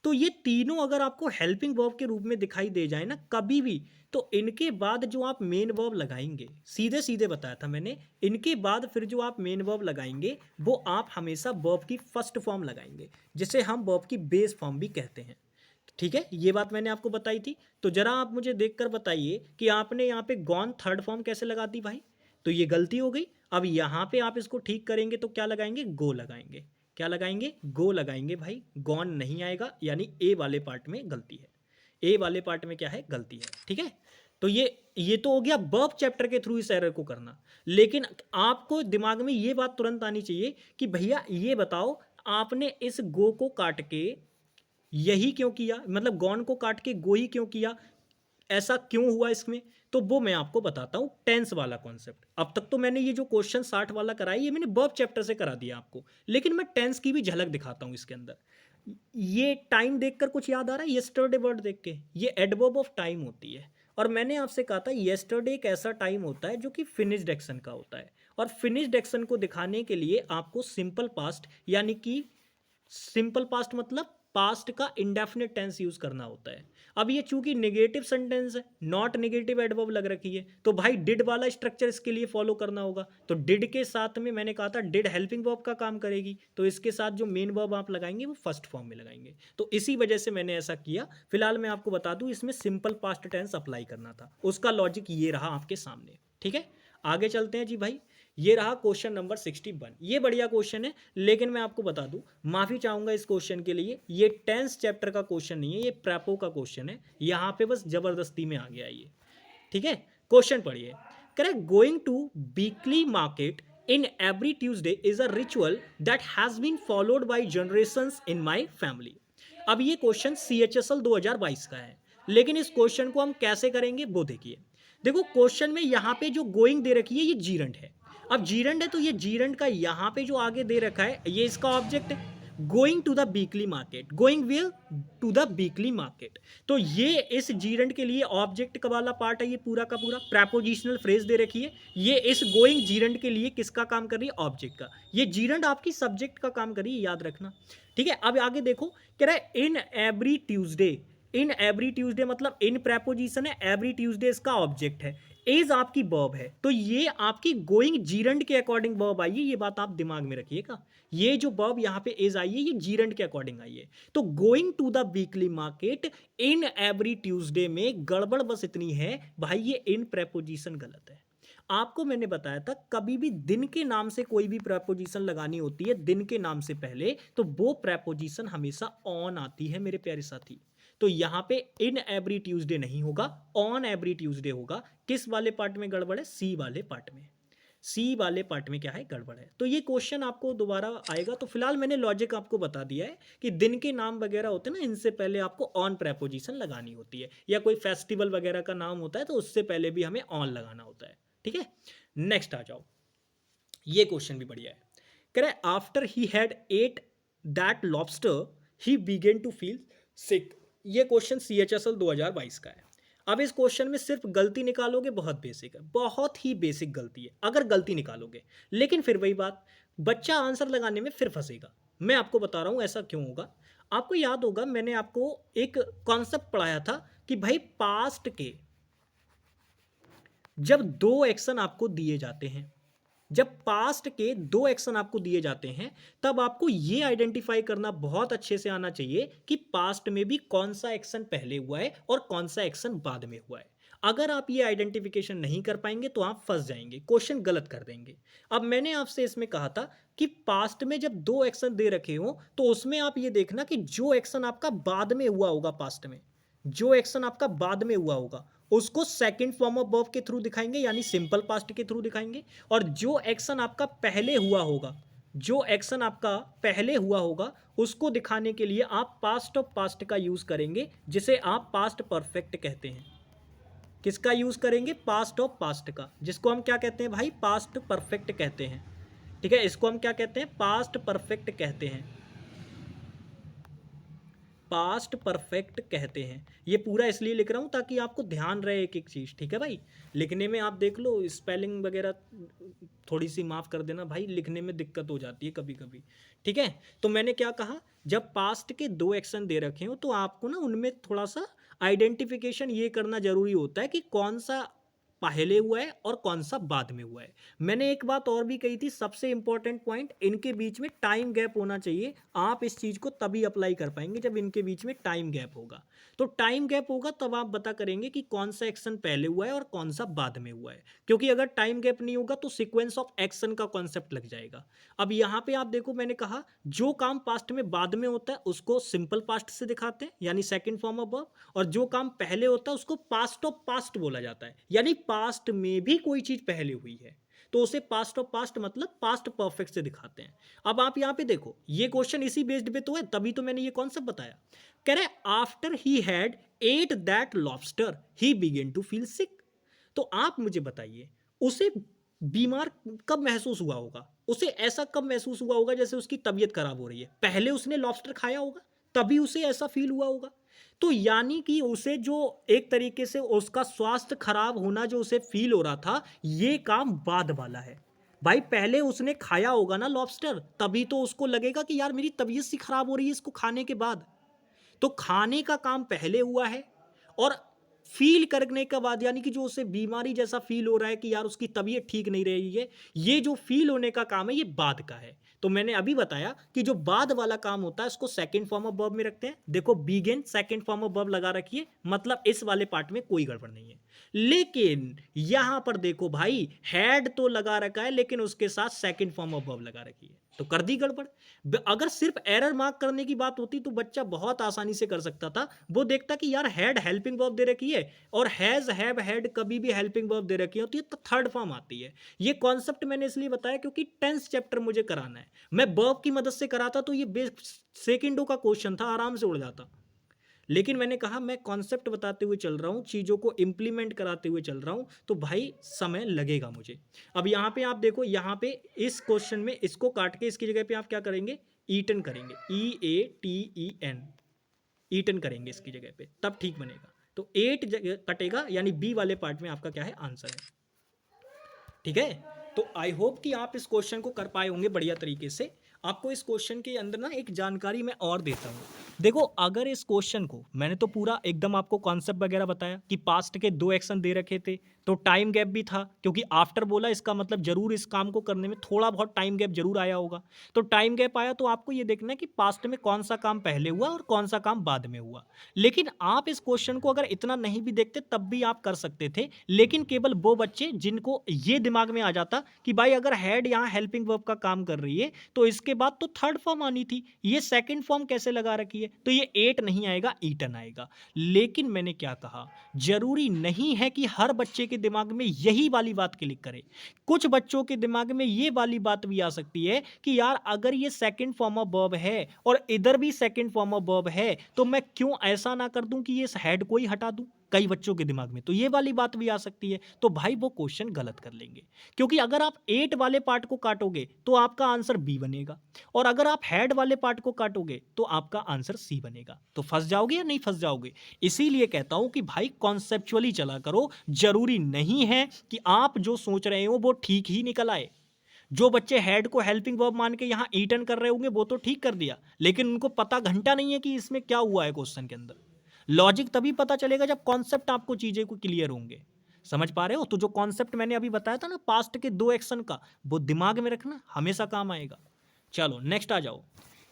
तो ये तीनों अगर आपको हेल्पिंग वर्ब के रूप में दिखाई दे जाए ना कभी भी, तो इनके बाद जो आप मेन वर्ब लगाएंगे, सीधे सीधे बताया था मैंने, इनके बाद फिर जो आप मेन वर्ब लगाएंगे वो आप हमेशा वर्ब की फर्स्ट फॉर्म लगाएंगे, जिसे हम वर्ब की बेस फॉर्म भी कहते हैं। ठीक है, ये बात मैंने आपको बताई थी। तो जरा आप मुझे देखकर बताइए कि आपने यहाँ पे गॉन थर्ड फॉर्म कैसे लगा दी भाई? तो ये गलती हो गई। अब यहाँ पे आप इसको ठीक करेंगे तो क्या लगाएंगे? गो लगाएंगे। क्या लगाएंगे? गो लगाएंगे भाई, गॉन नहीं आएगा, यानी ए वाले पार्ट में गलती है। ए वाले पार्ट में क्या है? गलती है। ठीक है, तो ये तो हो गया वर्ब चैप्टर के थ्रू इस एरर को करना। लेकिन आपको दिमाग में ये बात तुरंत आनी चाहिए कि भैया ये बताओ, आपने इस गो को काट के यही क्यों किया, मतलब गॉन को काट के गो ही क्यों किया, ऐसा क्यों हुआ इसमें? तो वो मैं आपको बताता हूं, टेंस वाला कॉन्सेप्ट। अब तक तो मैंने ये जो क्वेश्चन 60 वाला कराया ये मैंने वर्ब चैप्टर से करा दिया आपको, लेकिन मैं टेंस की भी झलक दिखाता हूं इसके अंदर। ये टाइम देखकर कुछ याद आ रहा है? येस्टरडे वर्ड देख के, ये एडवर्ब ऑफ टाइम होती है। और मैंने आपसे कहा था येस्टरडे एक ऐसा टाइम होता है जो कि फिनिश्ड एक्शन का होता है, और फिनिश्ड एक्शन को दिखाने के लिए आपको सिंपल पास्ट, यानी कि सिंपल पास्ट मतलब पास्ट का इंडेफिनिट टेंस यूज करना होता है। अब ये चूंकि नेगेटिव सेंटेंस है, नॉट नेगेटिव एडवर्ब लग रखी है, तो भाई डिड वाला स्ट्रक्चर इसके लिए फॉलो करना होगा। तो डिड के साथ में मैंने कहा था डिड हेल्पिंग वर्ब का काम करेगी, तो इसके साथ जो मेन वर्ब आप लगाएंगे वो फर्स्ट फॉर्म में लगाएंगे। तो इसी वजह से मैंने ऐसा किया। फिलहाल मैं आपको बता दूं इसमें सिंपल पास्ट टेंस अप्लाई करना था, उसका लॉजिक ये रहा आपके सामने। ठीक है, आगे चलते हैं जी भाई। ये रहा क्वेश्चन नंबर 61। ये बढ़िया क्वेश्चन है, लेकिन मैं आपको बता दूं, माफी चाहूंगा इस क्वेश्चन के लिए, ये टेंस चैप्टर का क्वेश्चन नहीं है, ये प्रेपो का क्वेश्चन है। यहां पे बस जबरदस्ती में आ गया ये। ठीक है, क्वेश्चन पढ़िए। Correct, going to weekly market in every Tuesday is a ritual that has been followed by generations in my family. अब ये क्वेश्चन CHSL 2022 का है, लेकिन इस क्वेश्चन को हम कैसे करेंगे वो देखिए। देखो क्वेश्चन में यहाँ पे जो गोइंग दे रखी है ये जीरंड है। अब जीरंड है तो ये जीरंड का यहाँ पे जो आगे दे रखा है ये इसका ऑब्जेक्ट है। Going to the weekly market, going where? To the weekly market. तो ये इस जीरंड के लिए ऑब्जेक्ट का वाला पार्ट है, ये पूरा का पूरा प्रेपोजिशनल फ्रेज दे रखी है। ये इस गोइंग जीरंड के लिए किसका काम कर रही है? ऑब्जेक्ट का। ये जीरंड आपकी सब्जेक्ट का काम कर रही है, याद रखना। ठीक है, अब आगे देखो, कह रहा है इन एवरी ट्यूसडे। इन एवरी ट्यूसडे मतलब इन प्रेपोजिशन है, एवरी ट्यूसडे इसका ऑब्जेक्ट है, इज आपकी वर्ब है, तो ये आपकी गोइंग जीरंड के अकॉर्डिंग वर्ब आई है। ये बात आप दिमाग में रखिएगा, ये जो वर्ब यहाँ पे इज आई है ये जीरंड के अकॉर्डिंग आई है। तो going to the weekly market in every Tuesday में गड़बड़ बस इतनी है भाई, ये इन प्रेपोजिशन गलत है। आपको मैंने बताया था कभी भी दिन के नाम से कोई भी प्रेपोजिशन लगानी होती है दिन के नाम से पहले, तो वो प्रेपोजिशन हमेशा ऑन आती है मेरे प्यारे साथी। तो यहां पे इन एवरी ट्यूसडे नहीं होगा, ऑन एवरी ट्यूसडे होगा। किस वाले पार्ट में गड़बड़ है? सी वाले पार्ट में। सी वाले पार्ट में क्या है? गड़बड़ है। तो ये क्वेश्चन आपको दोबारा आएगा। तो फिलहाल मैंने लॉजिक आपको बता दिया है कि दिन के नाम वगैरह होते हैं ना, इनसे पहले आपको ऑन प्रेपोजिशन लगानी होती है, या कोई फेस्टिवल वगैरह का नाम होता है तो उससे पहले भी हमें ऑन लगाना होता है। ठीक है, नेक्स्ट आ जाओ। ये क्वेश्चन भी बढ़िया है। कह रहा है after he had eat that lobster he began to feel sick. ये क्वेश्चन CHSL 2022 का है। अब इस क्वेश्चन में सिर्फ गलती निकालोगे, बहुत बेसिक है, बहुत ही बेसिक गलती है अगर गलती निकालोगे। लेकिन फिर वही बात, बच्चा आंसर लगाने में फिर फंसेगा। मैं आपको बता रहा हूं ऐसा क्यों होगा। आपको याद होगा मैंने आपको एक कॉन्सेप्ट पढ़ाया था कि भाई पास्ट के जब दो एक्शन आपको दिए जाते हैं, जब पास्ट के दो एक्शन आपको दिए जाते हैं तब आपको ये आइडेंटिफाई करना बहुत अच्छे से आना चाहिए कि पास्ट में भी कौन सा एक्शन पहले हुआ है और कौन सा एक्शन बाद में हुआ है। अगर आप ये आइडेंटिफिकेशन नहीं कर पाएंगे तो आप फंस जाएंगे, क्वेश्चन गलत कर देंगे। अब मैंने आपसे इसमें कहा था कि पास्ट में जब दो एक्शन दे रखे हो तो उसमें आप ये देखना कि जो एक्शन आपका बाद में हुआ होगा, पास्ट में जो एक्शन आपका बाद में हुआ होगा उसको सेकंड फॉर्म ऑफ वर्ब के थ्रू दिखाएंगे, यानी सिंपल पास्ट के थ्रू दिखाएंगे। और जो एक्शन आपका पहले हुआ होगा, जो एक्शन आपका पहले हुआ होगा उसको दिखाने के लिए आप पास्ट ऑफ पास्ट का यूज करेंगे, जिसे आप पास्ट परफेक्ट कहते हैं। किसका यूज करेंगे? पास्ट ऑफ पास्ट का, जिसको हम क्या कहते हैं भाई? पास्ट परफेक्ट कहते हैं। ठीक है, इसको हम क्या कहते हैं? पास्ट परफेक्ट कहते हैं, पास्ट परफेक्ट कहते हैं। ये पूरा इसलिए लिख रहा हूँ ताकि आपको ध्यान रहे एक एक चीज़। ठीक है भाई, लिखने में आप देख लो स्पेलिंग वगैरह थोड़ी सी माफ़ कर देना भाई, लिखने में दिक्कत हो जाती है कभी कभी। ठीक है, तो मैंने क्या कहा, जब पास्ट के दो एक्शन दे रखे हो तो आपको ना उनमें थोड़ा सा आइडेंटिफिकेशन ये करना जरूरी होता है कि कौन सा पहले हुआ है और कौन सा बाद में हुआ है। मैंने एक बात और भी कही थी, सबसे इंपॉर्टेंट पॉइंट, इनके बीच में टाइम गैप होना चाहिए। आप इस चीज को तभी अप्लाई कर पाएंगे जब इनके बीच में टाइम गैप होगा। तो टाइम गैप होगा तब आप बता करेंगे कि कौन सा एक्शन पहले हुआ है और कौन सा बाद में हुआ है। क्योंकि अगर टाइम गैप नहीं होगा तो सीक्वेंस ऑफ एक्शन का कॉन्सेप्ट लग जाएगा। अब यहाँ पे आप देखो, मैंने कहा जो काम पास्ट में बाद में होता है उसको सिंपल पास्ट से दिखाते हैं, यानी सेकंड फॉर्म ऑफ वर्ब, और जो काम पहले होता है उसको पास्ट ऑफ पास्ट बोला जाता है, यानी पास्ट में भी कोई चीज पहले हुई है तो उसे पास्ट ऑफ पास्ट मतलब पास्ट परफेक्ट से दिखाते हैं। अब आप यहां पे देखो, ये क्वेश्चन इसी बेस्ड पे तो है, तभी तो मैंने ये कॉन्सेप्ट बताया। कह रहे after he had eat that lobster he began to feel sick. तो आप मुझे बताइए, उसे बीमार कब महसूस हुआ होगा? उसे ऐसा कब महसूस हुआ होगा जैसे उसकी तबीयत खराब हो रही है? पहले उसने लॉबस्टर खाया होगा तभी उसे ऐसा फील हुआ होगा। तो यानी कि उसे जो एक तरीके से उसका स्वास्थ्य खराब होना जो उसे फील हो रहा था, ये काम बाद वाला है। भाई पहले उसने खाया होगा ना लॉबस्टर, तभी तो उसको लगेगा कि यार मेरी तबीयत सी खराब हो रही है इसको खाने के बाद। तो खाने का काम पहले हुआ है और फील करने के बाद, यानी कि जो उसे बीमारी जैसा फील हो रहा है कि यार उसकी तबीयत ठीक नहीं रही है, ये जो फील होने का काम है ये बाद का है। तो मैंने अभी बताया कि जो बाद वाला काम होता है उसको सेकंड फॉर्म ऑफ वर्ब में रखते हैं। देखो begin second form of verb लगा रखिए, मतलब इस वाले पार्ट में कोई गड़बड़ नहीं है। लेकिन यहां पर देखो भाई, हैड तो लगा रखा है लेकिन उसके साथ सेकंड फॉर्म ऑफ वर्ब लगा रखी है, तो कर दी गड़बड़। अगर सिर्फ एरर मार्क करने की बात होती तो बच्चा बहुत आसानी से कर सकता था। वो देखता कि यार हैड हेल्पिंग वर्ब दे रखी है और हैज हैव हैड कभी भी हेल्पिंग वर्ब दे रखी होती है तो थर्ड फॉर्म आती है। ये कॉन्सेप्ट मैंने इसलिए बताया क्योंकि टेंस चैप्टर मुझे कराना है। मैं वर्ब की मदद से कराता तो ये सेकंडों का क्वेश्चन था, आराम से उड़ जाता। लेकिन मैंने कहा मैं कॉन्सेप्ट बताते हुए चल रहा हूँ, चीज़ों को इंप्लीमेंट कराते हुए चल रहा हूँ, तो भाई समय लगेगा मुझे। अब यहाँ पे आप देखो, यहाँ पे इस क्वेश्चन में इसको काट के इसकी जगह पे आप क्या करेंगे? ईटन करेंगे, EATEN, ईटन करेंगे इसकी जगह पे, तब ठीक बनेगा। तो 8 जगह कटेगा, यानी बी वाले पार्ट में आपका क्या है? आंसर है। ठीक है, तो आई होप कि आप इस क्वेश्चन को कर पाए होंगे बढ़िया तरीके से। आपको इस क्वेश्चन के अंदर ना एक जानकारी मैं और देता हूँ। देखो अगर इस क्वेश्चन को मैंने तो पूरा एकदम आपको कॉन्सेप्ट वगैरह बताया कि पास्ट के दो एक्शन दे रखे थे, तो टाइम गैप भी था, क्योंकि आफ्टर बोला इसका मतलब जरूर इस काम को करने में थोड़ा बहुत टाइम गैप जरूर आया होगा। तो टाइम गैप आया तो आपको ये देखना है कि पास्ट में कौन सा काम पहले हुआ और कौन सा काम बाद में हुआ। लेकिन आप इस क्वेश्चन को अगर इतना नहीं भी देखते तब भी आप कर सकते थे, लेकिन केवल वो बच्चे जिनको ये दिमाग में आ जाता कि भाई अगर हैड यहाँ हेल्पिंग वर्ब का काम कर रही है तो इसके बाद तो थर्ड फॉर्म आनी थी, ये सेकंड फॉर्म कैसे लगा रखी है, तो ये 8 नहीं आएगा, ईटन आएगा। लेकिन मैंने क्या कहा, जरूरी नहीं है कि हर बच्चे के दिमाग में यही वाली बात क्लिक करे। कुछ बच्चों के दिमाग में ये वाली बात भी आ सकती है कि यार अगर ये सेकंड फॉर्म ऑफ वर्ब है और इधर भी सेकंड फॉर्म ऑफ वर्ब है तो मैं क्यों ऐसा ना कर दूं कि ये हेड को ही हटा दूं। कई बच्चों के दिमाग में तो ये वाली बात भी आ सकती है, तो भाई वो क्वेश्चन गलत कर लेंगे। क्योंकि अगर आप 8 वाले पार्ट को काटोगे तो आपका आंसर बी बनेगा, और अगर आप हेड वाले पार्ट को काटोगे तो आपका आंसर सी बनेगा। तो फंस जाओगे या नहीं फंस जाओगे? इसीलिए कहता हूं कि भाई कॉन्सेप्चुअली चला करो। जरूरी नहीं है कि आप जो सोच रहे हो वो ठीक ही निकल आए। जो बच्चे हेड को हेल्पिंग वर्ब मान के यहां ईटन कर रहे होंगे वो तो ठीक कर दिया, लेकिन उनको पता घंटा नहीं है कि इसमें क्या हुआ है क्वेश्चन के अंदर। लॉजिक तभी पता चलेगा जब कॉन्सेप्ट आपको चीजें को क्लियर होंगे। समझ पा रहे हो? तो जो कॉन्सेप्ट मैंने अभी बताया था ना पास्ट के दो एक्शन का, वो दिमाग में रखना, हमेशा काम आएगा। चलो नेक्स्ट आ जाओ।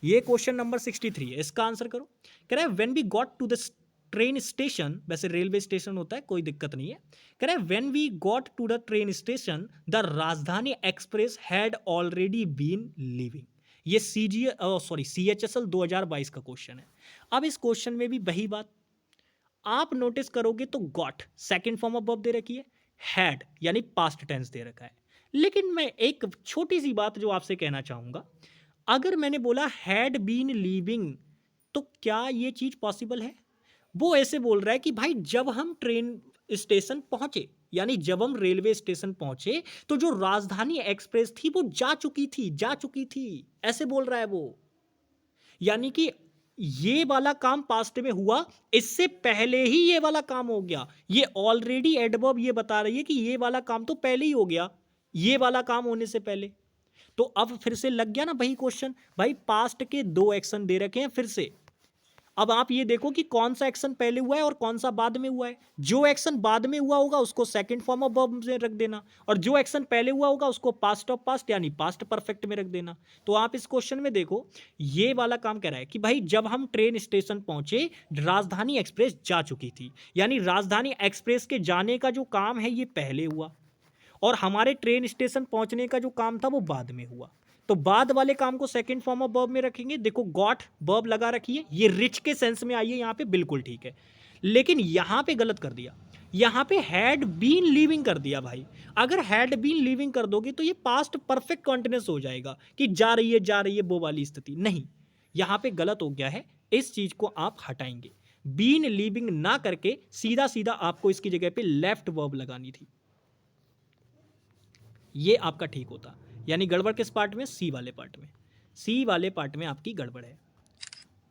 ये क्वेश्चन नंबर 63 है, इसका आंसर करो। कह रहा है when we got to the train station, वैसे रेलवे स्टेशन होता है, कोई दिक्कत नहीं है। कह रहा है when we got to the train station the Rajdhani express had already been leaving. ये CHSL 2022 का क्वेश्चन है। अब इस क्वेश्चन में भी वही बात आप नोटिस करोगे तो got second form of verb दे रखी है, हैड यानी पास्ट टेंस दे रखा है। लेकिन मैं एक छोटी सी बात जो आपसे कहना चाहूंगा, अगर मैंने बोला हैड बीन लीविंग, तो क्या ये चीज पॉसिबल है? वो ऐसे बोल रहा है कि भाई जब हम ट्रेन स्टेशन पहुंचे, यानी जब हम रेलवे स्टेशन पहुंचे, तो जो राजधानी एक्सप्रेस थी वो जा चुकी थी, ऐसे बोल रहा है वो। यानी कि ये वाला काम पास्ट में हुआ, इससे पहले ही ये वाला काम हो गया। ये ऑलरेडी एडवर्ब ये बता रही है कि ये वाला काम तो पहले ही हो गया, ये वाला काम होने से पहले। तो अब फिर से लग गया ना वही क्वेश्चन, भाई पास्ट के दो एक्शन दे रखे हैं फिर से। अब आप ये देखो कि कौन सा एक्शन पहले हुआ है और कौन सा बाद में हुआ है। जो एक्शन बाद में हुआ होगा उसको सेकंड फॉर्म ऑफ वर्ब में रख देना, और जो एक्शन पहले हुआ होगा उसको पास्ट ऑफ पास्ट यानी पास्ट परफेक्ट में रख देना। तो आप इस क्वेश्चन में देखो, ये वाला काम कह रहा है कि भाई जब हम ट्रेन स्टेशन पहुंचे राजधानी एक्सप्रेस जा चुकी थी, यानी राजधानी एक्सप्रेस के जाने का जो काम है ये पहले हुआ, और हमारे ट्रेन स्टेशन पहुंचने का जो काम था वो बाद में हुआ। तो बाद वाले काम को सेकंड फॉर्म ऑफ वर्ब में रखेंगे। देखो गॉट वर्ब लगा रखी है, ये रिच के सेंस में आई है यहाँ पे, बिल्कुल ठीक है। लेकिन यहाँ पे गलत कर दिया, यहाँ पे हैड बीन लिविंग कर दिया भाई। अगर हैड बीन लिविंग कर दोगे तो ये पास्ट परफेक्ट कॉन्टिन्यूअस हो जाएगा कि जा रही है वो वाली स्थिति नहीं। यहाँ पे गलत हो गया है, इस चीज को आप हटाएंगे। बीन लिविंग ना करके सीधा सीधा आपको इसकी जगह पे लेफ्ट वर्ब लगानी थी, ये आपका ठीक होता। यानी गड़बड़ किस पार्ट में? सी वाले पार्ट में, सी वाले पार्ट में आपकी गड़बड़ है।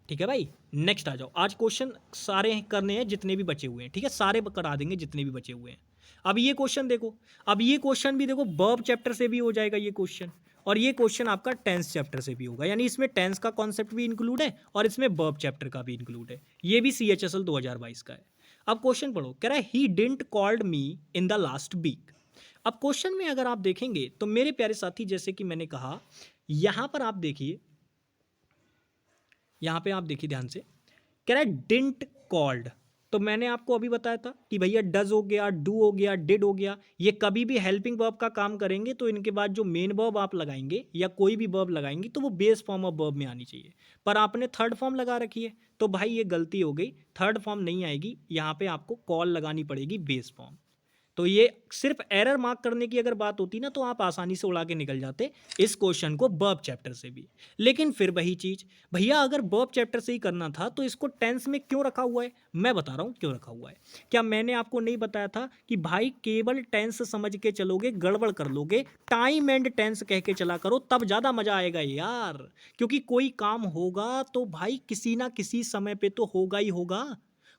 ठीक है भाई, नेक्स्ट आ जाओ। आज क्वेश्चन सारे करने हैं जितने भी बचे हुए हैं, ठीक है, सारे करा देंगे जितने भी बचे हुए हैं। अब ये क्वेश्चन देखो, अब ये क्वेश्चन भी देखो वर्ब चैप्टर से भी हो जाएगा ये क्वेश्चन, और ये क्वेश्चन आपका टेंस चैप्टर से भी होगा, यानी इसमें टेंस का कॉन्सेप्ट भी इंक्लूड है और इसमें वर्ब चैप्टर का भी इंक्लूड है। ये भी CHSL 2022 का है। अब क्वेश्चन पढ़ो, कह रहा है he didn't called me in the last week. अब क्वेश्चन में अगर आप देखेंगे तो मेरे प्यारे साथी, जैसे कि मैंने कहा, यहां पर आप देखिए, यहां पे आप देखिए ध्यान से, कह रहा है डिडंट कॉल्ड। तो मैंने आपको अभी बताया था कि भैया डज हो गया, डू हो गया, डिड हो गया, ये कभी भी हेल्पिंग वर्ब का काम करेंगे तो इनके बाद जो मेन वर्ब आप लगाएंगे या कोई भी वर्ब लगाएंगे तो वो बेस फॉर्म ऑफ वर्ब में आनी चाहिए। पर आपने थर्ड फॉर्म लगा रखी है, तो भाई ये गलती हो गई, थर्ड फॉर्म नहीं आएगी, यहाँ पे आपको कॉल लगानी पड़ेगी बेस फॉर्म। तो ये सिर्फ एरर मार्क करने की अगर बात होती ना तो आप आसानी से उड़ा के निकल जाते इस क्वेश्चन को वर्ब चैप्टर से भी। लेकिन फिर वही चीज, भैया अगर वर्ब चैप्टर से ही करना था तो इसको टेंस में क्यों रखा हुआ है? मैं बता रहा हूं क्यों रखा हुआ है। क्या मैंने आपको नहीं बताया था कि भाई केवल टेंस समझ के चलोगे गड़बड़ कर लोगे, टाइम एंड टेंस कह के चला करो, तब ज्यादा मजा आएगा यार। क्योंकि कोई काम होगा तो भाई किसी ना किसी समय पे तो होगा ही होगा,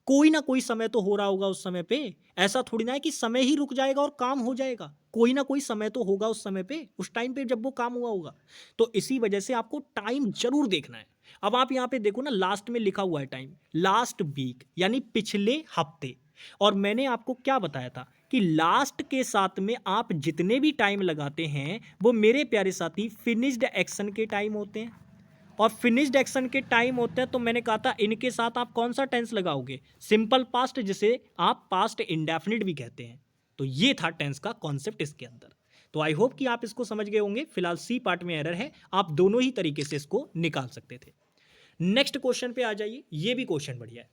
कोई ना कोई समय तो हो रहा होगा उस समय पे। ऐसा थोड़ी ना है कि समय ही रुक जाएगा और काम हो जाएगा, कोई ना कोई समय तो होगा उस समय पे, उस टाइम पे जब वो काम हुआ होगा। तो इसी वजह से आपको टाइम जरूर देखना है। अब आप यहाँ पे देखो ना, लास्ट में लिखा हुआ है टाइम, लास्ट वीक यानी पिछले हफ्ते। और मैंने आपको क्या बताया था कि लास्ट के साथ में आप जितने भी टाइम लगाते हैं वो मेरे प्यारे साथी फिनिश्ड एक्शन के टाइम होते हैं, और फिनिश्ड एक्शन के टाइम होते हैं। तो मैंने कहा था इनके साथ आप कौन सा टेंस लगाओगे? सिंपल पास्ट, जिसे आप पास्ट इंडेफिनिट भी कहते हैं। तो ये था टेंस का कॉन्सेप्ट इसके अंदर। तो आई होप कि आप इसको समझ गए होंगे। फिलहाल सी पार्ट में एरर है, आप दोनों ही तरीके से इसको निकाल सकते थे। नेक्स्ट क्वेश्चन पे आ जाइए, ये भी क्वेश्चन बढ़िया है।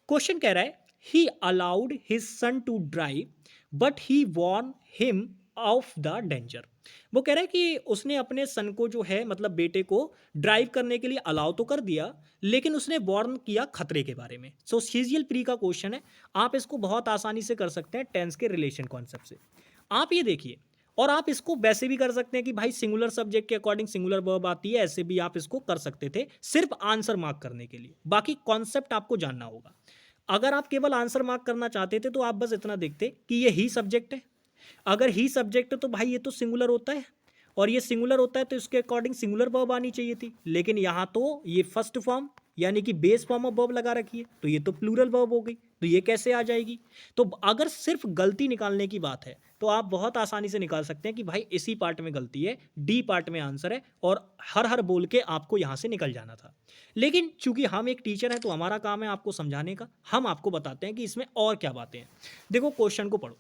क्वेश्चन कह रहा है he allowed his son to drive but he warned him of the danger. वो कह रहा है कि उसने अपने सन को जो है, मतलब बेटे को, ड्राइव करने के लिए अलाउ तो कर दिया, लेकिन उसने वार्न किया खतरे के बारे में। सो सीजियल प्री का क्वेश्चन है, आप इसको बहुत आसानी से कर सकते हैं टेंस के रिलेशन कॉन्सेप्ट से। आप ये देखिए, और आप इसको वैसे भी कर सकते हैं कि भाई सिंगुलर सब्जेक्ट के अकॉर्डिंग सिंगुलर वर्ब आती है, ऐसे भी आप इसको कर सकते थे सिर्फ आंसर मार्क करने के लिए। बाकी कॉन्सेप्ट आपको जानना होगा। अगर आप केवल आंसर मार्क करना चाहते थे तो आप बस इतना देखते कि ये ही सब्जेक्ट है। अगर ही सब्जेक्ट है तो भाई ये तो सिंगुलर होता है, और ये सिंगुलर होता है तो इसके अकॉर्डिंग सिंगुलर वर्ब आनी चाहिए थी। लेकिन यहाँ तो ये फर्स्ट फॉर्म यानी कि बेस फॉर्म ऑफ वर्ब लगा रखी है, तो ये तो प्लूरल वर्ब हो गई, तो ये कैसे आ जाएगी? तो अगर सिर्फ गलती निकालने की बात है तो आप बहुत आसानी से निकाल सकते हैं कि भाई इसी पार्ट में गलती है, डी पार्ट में आंसर है, और हर हर बोल के आपको यहाँ से निकल जाना था। लेकिन चूंकि हम एक टीचर हैं तो हमारा काम है आपको समझाने का, हम आपको बताते हैं कि इसमें और क्या बातें हैं। देखो क्वेश्चन को पढ़ो।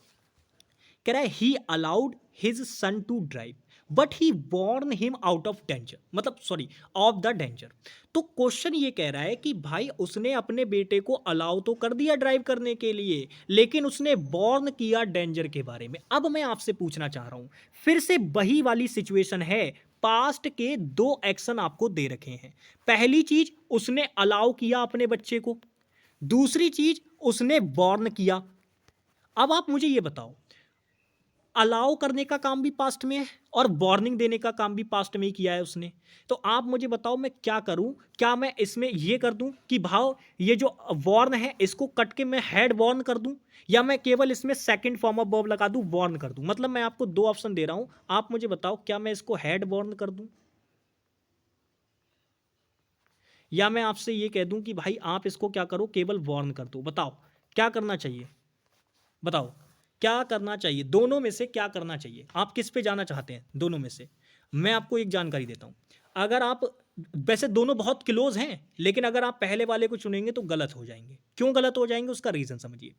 कह रहा है he allowed his son to drive but he warned him out of danger, मतलब सॉरी, ऑफ द डेंजर। तो क्वेश्चन ये कह रहा है कि भाई उसने अपने बेटे को अलाउ तो कर दिया ड्राइव करने के लिए, लेकिन उसने वॉर्न किया डेंजर के बारे में। अब मैं आपसे पूछना चाह रहा हूं, फिर से वही वाली सिचुएशन है, पास्ट के दो एक्शन आपको दे रखे हैं। पहली चीज उसने अलाउ किया अपने बच्चे को, दूसरी चीज उसने वॉर्न किया। अब आप मुझे ये बताओ, अलाउ करने का काम भी पास्ट में है और वार्निंग देने का काम भी पास्ट में ही किया है उसने। तो आप मुझे बताओ मैं क्या करूं, क्या मैं इसमें ये कर दूं कि भाव ये जो वॉर्न है इसको कट के मैं हैड वॉर्न कर दूं, या मैं केवल इसमें सेकंड फॉर्म ऑफ वर्ब लगा दूं वॉर्न कर दूं? मतलब मैं आपको दो ऑप्शन दे रहा हूं, आप मुझे बताओ क्या मैं इसको हैड वॉर्न कर दूं, या मैं आपसे ये कह दूं कि भाई आप इसको क्या करो, केवल वॉर्न कर दो। बताओ क्या करना चाहिए, बताओ क्या करना चाहिए, दोनों में से क्या करना चाहिए, आप किस पे जाना चाहते हैं दोनों में से? मैं आपको एक जानकारी देता हूं, अगर आप, वैसे दोनों बहुत क्लोज हैं, लेकिन अगर आप पहले वाले को चुनेंगे तो गलत हो जाएंगे। क्यों गलत हो जाएंगे उसका रीजन समझिए।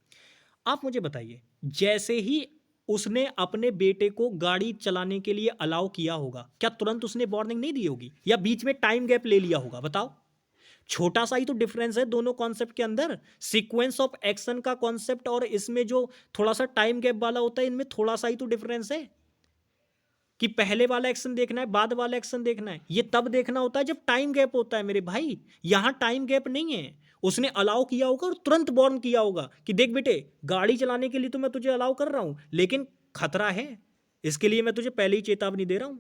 आप मुझे बताइए, जैसे ही उसने अपने बेटे को गाड़ी चलाने के लिए अलाउ किया होगा, क्या तुरंत उसने वार्निंग नहीं दी होगी, या बीच में टाइम गैप ले लिया होगा? बताओ, छोटा सा ही तो डिफरेंस है दोनों कॉन्सेप्ट के अंदर, सीक्वेंस ऑफ एक्शन का कॉन्सेप्ट और इसमें जो थोड़ा सा टाइम गैप वाला होता है, इनमें थोड़ा सा ही तो डिफरेंस है कि पहले वाला एक्शन देखना है बाद वाला एक्शन देखना है। ये तब देखना होता है जब टाइम गैप होता है मेरे भाई, यहां टाइम गैप नहीं है। उसने अलाउ किया होगा और तुरंत वार्न किया होगा कि देख बेटे, गाड़ी चलाने के लिए तो मैं तुझे अलाउ कर रहा हूं, लेकिन खतरा है, इसके लिए मैं तुझे पहले ही चेतावनी दे रहा हूं।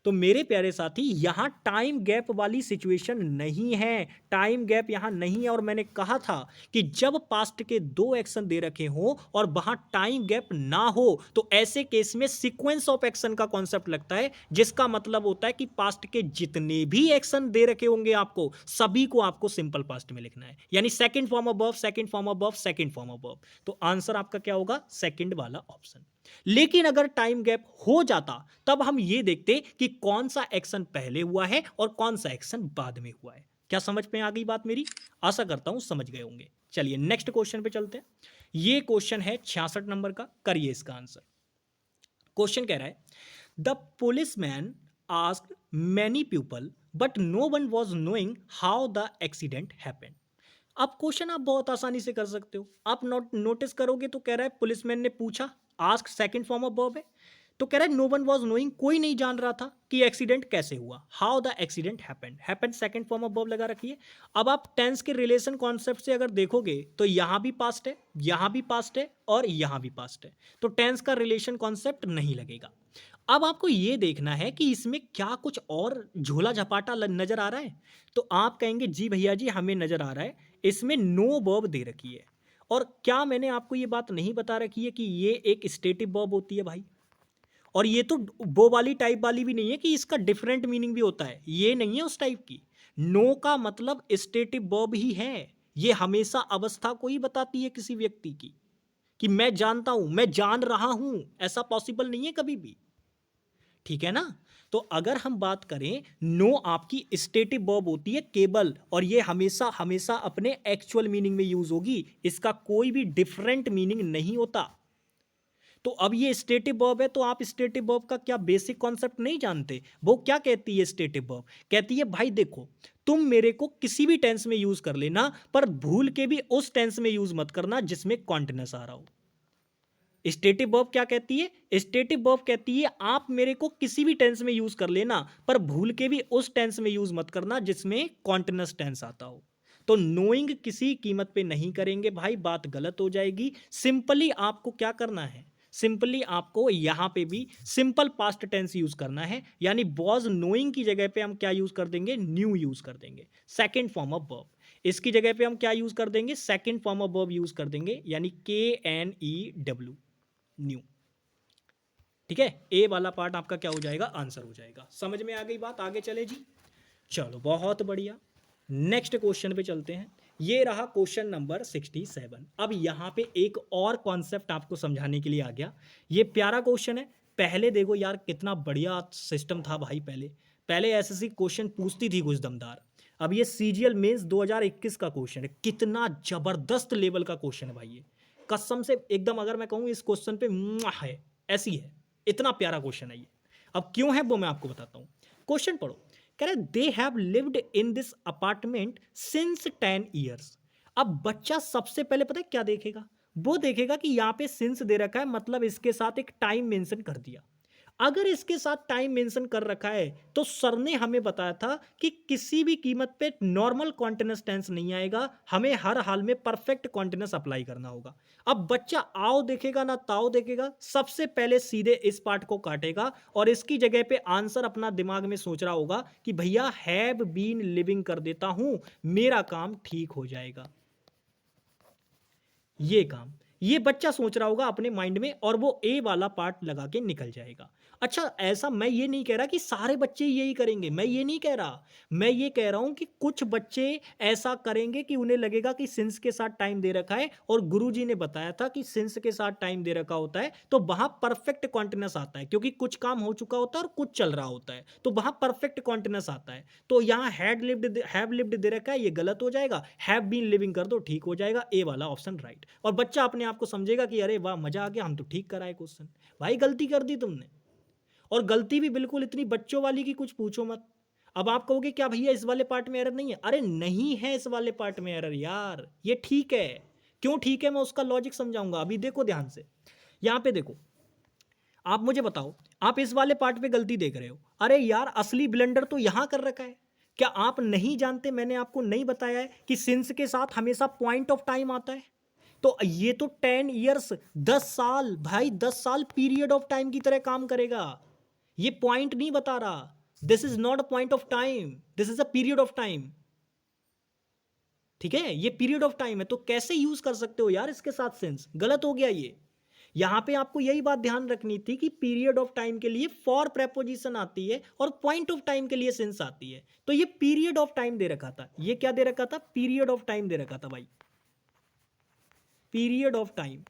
तो मेरे प्यारे साथी, यहां टाइम गैप वाली सिचुएशन नहीं है, टाइम गैप यहां नहीं है। और मैंने कहा था कि जब पास्ट के दो एक्शन दे रखे हो और वहां टाइम गैप ना हो तो ऐसे केस में सीक्वेंस ऑफ एक्शन का कॉन्सेप्ट लगता है, जिसका मतलब होता है कि पास्ट के जितने भी एक्शन दे रखे होंगे आपको, सभी को आपको सिंपल पास्ट में लिखना है, यानी second form of verb, second form of verb, second form of verb. तो आंसर आपका क्या होगा? सेकंड वाला ऑप्शन। लेकिन अगर टाइम गैप हो जाता तब हम ये देखते कि कौन सा एक्शन पहले हुआ है और कौन सा एक्शन बाद में हुआ है। क्या समझ में आ गई बात मेरी? आशा करता हूं समझ गए होंगे। चलिए नेक्स्ट क्वेश्चन पे चलते हैं। ये क्वेश्चन है 66 नंबर का, करिए इसका आंसर। क्वेश्चन कह रहा है the police man asked many people but no one was knowing how the accident happened. अब क्वेश्चन आप बहुत आसानी से कर सकते हो, आप नोटिस करोगे तो कह रहा है पुलिसमैन ने पूछा, ask second form of verb है, तो कह रहा है नो वन वाज नोइंग, कोई नहीं जान रहा था कि एक्सीडेंट कैसे हुआ, how the accident happened, happened second form of verb लगा रखी है। अब आप टेंस के रिलेशन कॉन्सेप्ट से अगर देखोगे तो यहां भी पास्ट है, यहां भी पास्ट है और यहां भी पास्ट है, तो टेंस का रिलेशन कॉन्सेप्ट नहीं लगेगा। अब आपको ये देखना है कि इसमें क्या कुछ और झोला झपाटा नजर आ रहा है। तो आप कहेंगे जी भैया जी हमें नजर आ रहा है, इसमें नो वर्ब दे रखी है। और क्या मैंने आपको ये बात नहीं बता रखी है कि ये एक स्टेटिव वर्ब होती है भाई? और ये तो वो वाली टाइप वाली भी नहीं है कि इसका डिफरेंट मीनिंग भी होता है, ये नहीं है उस टाइप की। नो का मतलब स्टेटिव वर्ब ही है, ये हमेशा अवस्था को ही बताती है किसी व्यक्ति की, कि मैं जानता हूं, मैं जान रहा हूं, ऐसा पॉसिबल नहीं है कभी भी। ठीक है ना? तो अगर हम बात करें, नो आपकी स्टेटिव वर्ब होती है केवल, और ये हमेशा हमेशा अपने एक्चुअल मीनिंग में यूज होगी, इसका कोई भी डिफरेंट मीनिंग नहीं होता। तो अब ये स्टेटिव वर्ब है, तो आप स्टेटिव वर्ब का क्या बेसिक कॉन्सेप्ट नहीं जानते? वो क्या कहती है स्टेटिव वर्ब? कहती है भाई देखो, तुम मेरे को किसी भी टेंस में यूज कर लेना, पर भूल के भी उस टेंस में यूज मत करना जिसमें कॉन्टिन्यूअस आ रहा हो। स्टेटिव वर्ब क्या कहती है? स्टेटिव वर्ब कहती है आप मेरे को किसी भी टेंस में यूज कर लेना, पर भूल के भी उस टेंस में यूज मत करना जिसमें कॉन्टिन्यूअस टेंस आता हो। तो नोइंग किसी कीमत पे नहीं करेंगे भाई, बात गलत हो जाएगी। सिंपली आपको क्या करना है, सिंपली आपको यहां पे भी सिंपल पास्ट टेंस यूज करना है, यानी वॉज नोइंग की जगह पे हम क्या यूज कर देंगे? न्यू यूज कर देंगे, सेकेंड फॉर्म ऑफ वर्ब। इसकी जगह पे हम क्या यूज कर देंगे? Second form of verb use कर देंगे, यानी KNEW, न्यू। ठीक है, ए वाला पार्ट आपका क्या हो जाएगा? आंसर हो जाएगा। समझ में आ गई बात? आगे चले जी। चलो बहुत बढ़िया। नेक्स्ट क्वेश्चन पे चलते हैं। ये रहा क्वेश्चन नंबर 67। अब यहाँ पे एक और कॉन्सेप्ट आपको समझाने के लिए आ गया। ये प्यारा क्वेश्चन है। पहले देखो यार कितना बढ़िया सिस्टम था भाई। पहले पहले एसएससी क्वेश्चन पूछती थी कुछ दमदार। अब ये सीजीएल मेंस 2021 का क्वेश्चन है। कितना जबरदस्त लेवल का क्वेश्चन है भाई ये। कसम से एकदम अगर मैं कहूँ इस क्वेश्चन पे है, ऐसी है। इतना प्यारा क्वेश्चन है ये। अब क्यों है वो मैं आपको बताता हूँ। क्वेश्चन पढ़ो। कह रहे they have lived in this apartment since 10 years. अब बच्चा सबसे पहले पता है क्या देखेगा? वो देखेगा कि यहाँ पे सिंस दे रखा है, मतलब इसके साथ एक टाइम मेंशन कर दिया। अगर इसके साथ टाइम मेंशन कर रखा है तो सर ने हमें बताया था कि किसी भी कीमत पे नॉर्मल कॉन्टिन्यूअस टेंस नहीं आएगा, हमें हर हाल में परफेक्ट कॉन्टिन्यूअस अप्लाई करना होगा। अब बच्चा आओ देखेगा ना ताओ देखेगा, सबसे पहले सीधे इस पार्ट को काटेगा और इसकी जगह पे आंसर अपना दिमाग में सोच रहा होगा कि भैया हैव बीन लिविंग कर देता हूं, मेरा काम ठीक हो जाएगा। ये काम ये बच्चा सोच रहा होगा अपने माइंड में और वो ए वाला पार्ट लगा के निकल जाएगा। अच्छा, ऐसा मैं ये नहीं कह रहा कि सारे बच्चे यही करेंगे, मैं ये नहीं कह रहा। मैं ये कह रहा हूं कि कुछ बच्चे ऐसा करेंगे कि उन्हें लगेगा कि सिंस के साथ टाइम दे रखा है और गुरुजी ने बताया था कि सिंस के साथ टाइम दे रखा होता है तो वहां परफेक्ट कॉन्टिन्यूअस आता है, क्योंकि कुछ काम हो चुका होता है और कुछ चल रहा होता है, तो वहां परफेक्ट कॉन्टिन्यूअस आता है। तो यहाँ हैव लिव्ड दे रखा है, ये गलत हो जाएगा। हैव बीन लिविंग कर दो, ठीक हो जाएगा। ए वाला ऑप्शन राइट। और बच्चा अपने आप को समझेगा कि अरे वाह मजा आ गया, हम तो ठीक कराए क्वेश्चन। भाई गलती कर दी तुमने, और गलती भी बिल्कुल इतनी बच्चों वाली की कुछ पूछो मत। अब आप कहोगे क्या भैया इस वाले पार्ट में एरर नहीं है? अरे नहीं है इस वाले पार्ट में एरर यार, ये ठीक है। क्यों ठीक है, मैं उसका लॉजिक समझाऊंगा। अभी देखो ध्यान से, यहां पे देखो। आप मुझे बताओ, आप इस वाले पार्ट पे गलती देख रहे हो। अरे यार असली ब्लेंडर तो यहां कर रखा है। क्या आप नहीं जानते, मैंने आपको नहीं बताया है कि सिंस के साथ हमेशा पॉइंट ऑफ टाइम आता है? तो ये तो 10 ईयर्स, 10 साल भाई, 10 साल पीरियड ऑफ टाइम की तरह काम करेगा। ये पॉइंट नहीं बता रहा। This is not a point of time, this is a period of time. ठीक है, ये पीरियड ऑफ टाइम है, तो कैसे यूज कर सकते हो यार इसके साथ सेंस? गलत हो गया ये। यहां पे आपको यही बात ध्यान रखनी थी कि पीरियड ऑफ टाइम के लिए फॉर प्रेपोजिशन आती है और पॉइंट ऑफ टाइम के लिए सेंस आती है। तो ये पीरियड ऑफ टाइम दे रखा था। ये क्या दे रखा था? पीरियड ऑफ टाइम दे रखा था भाई, period of time,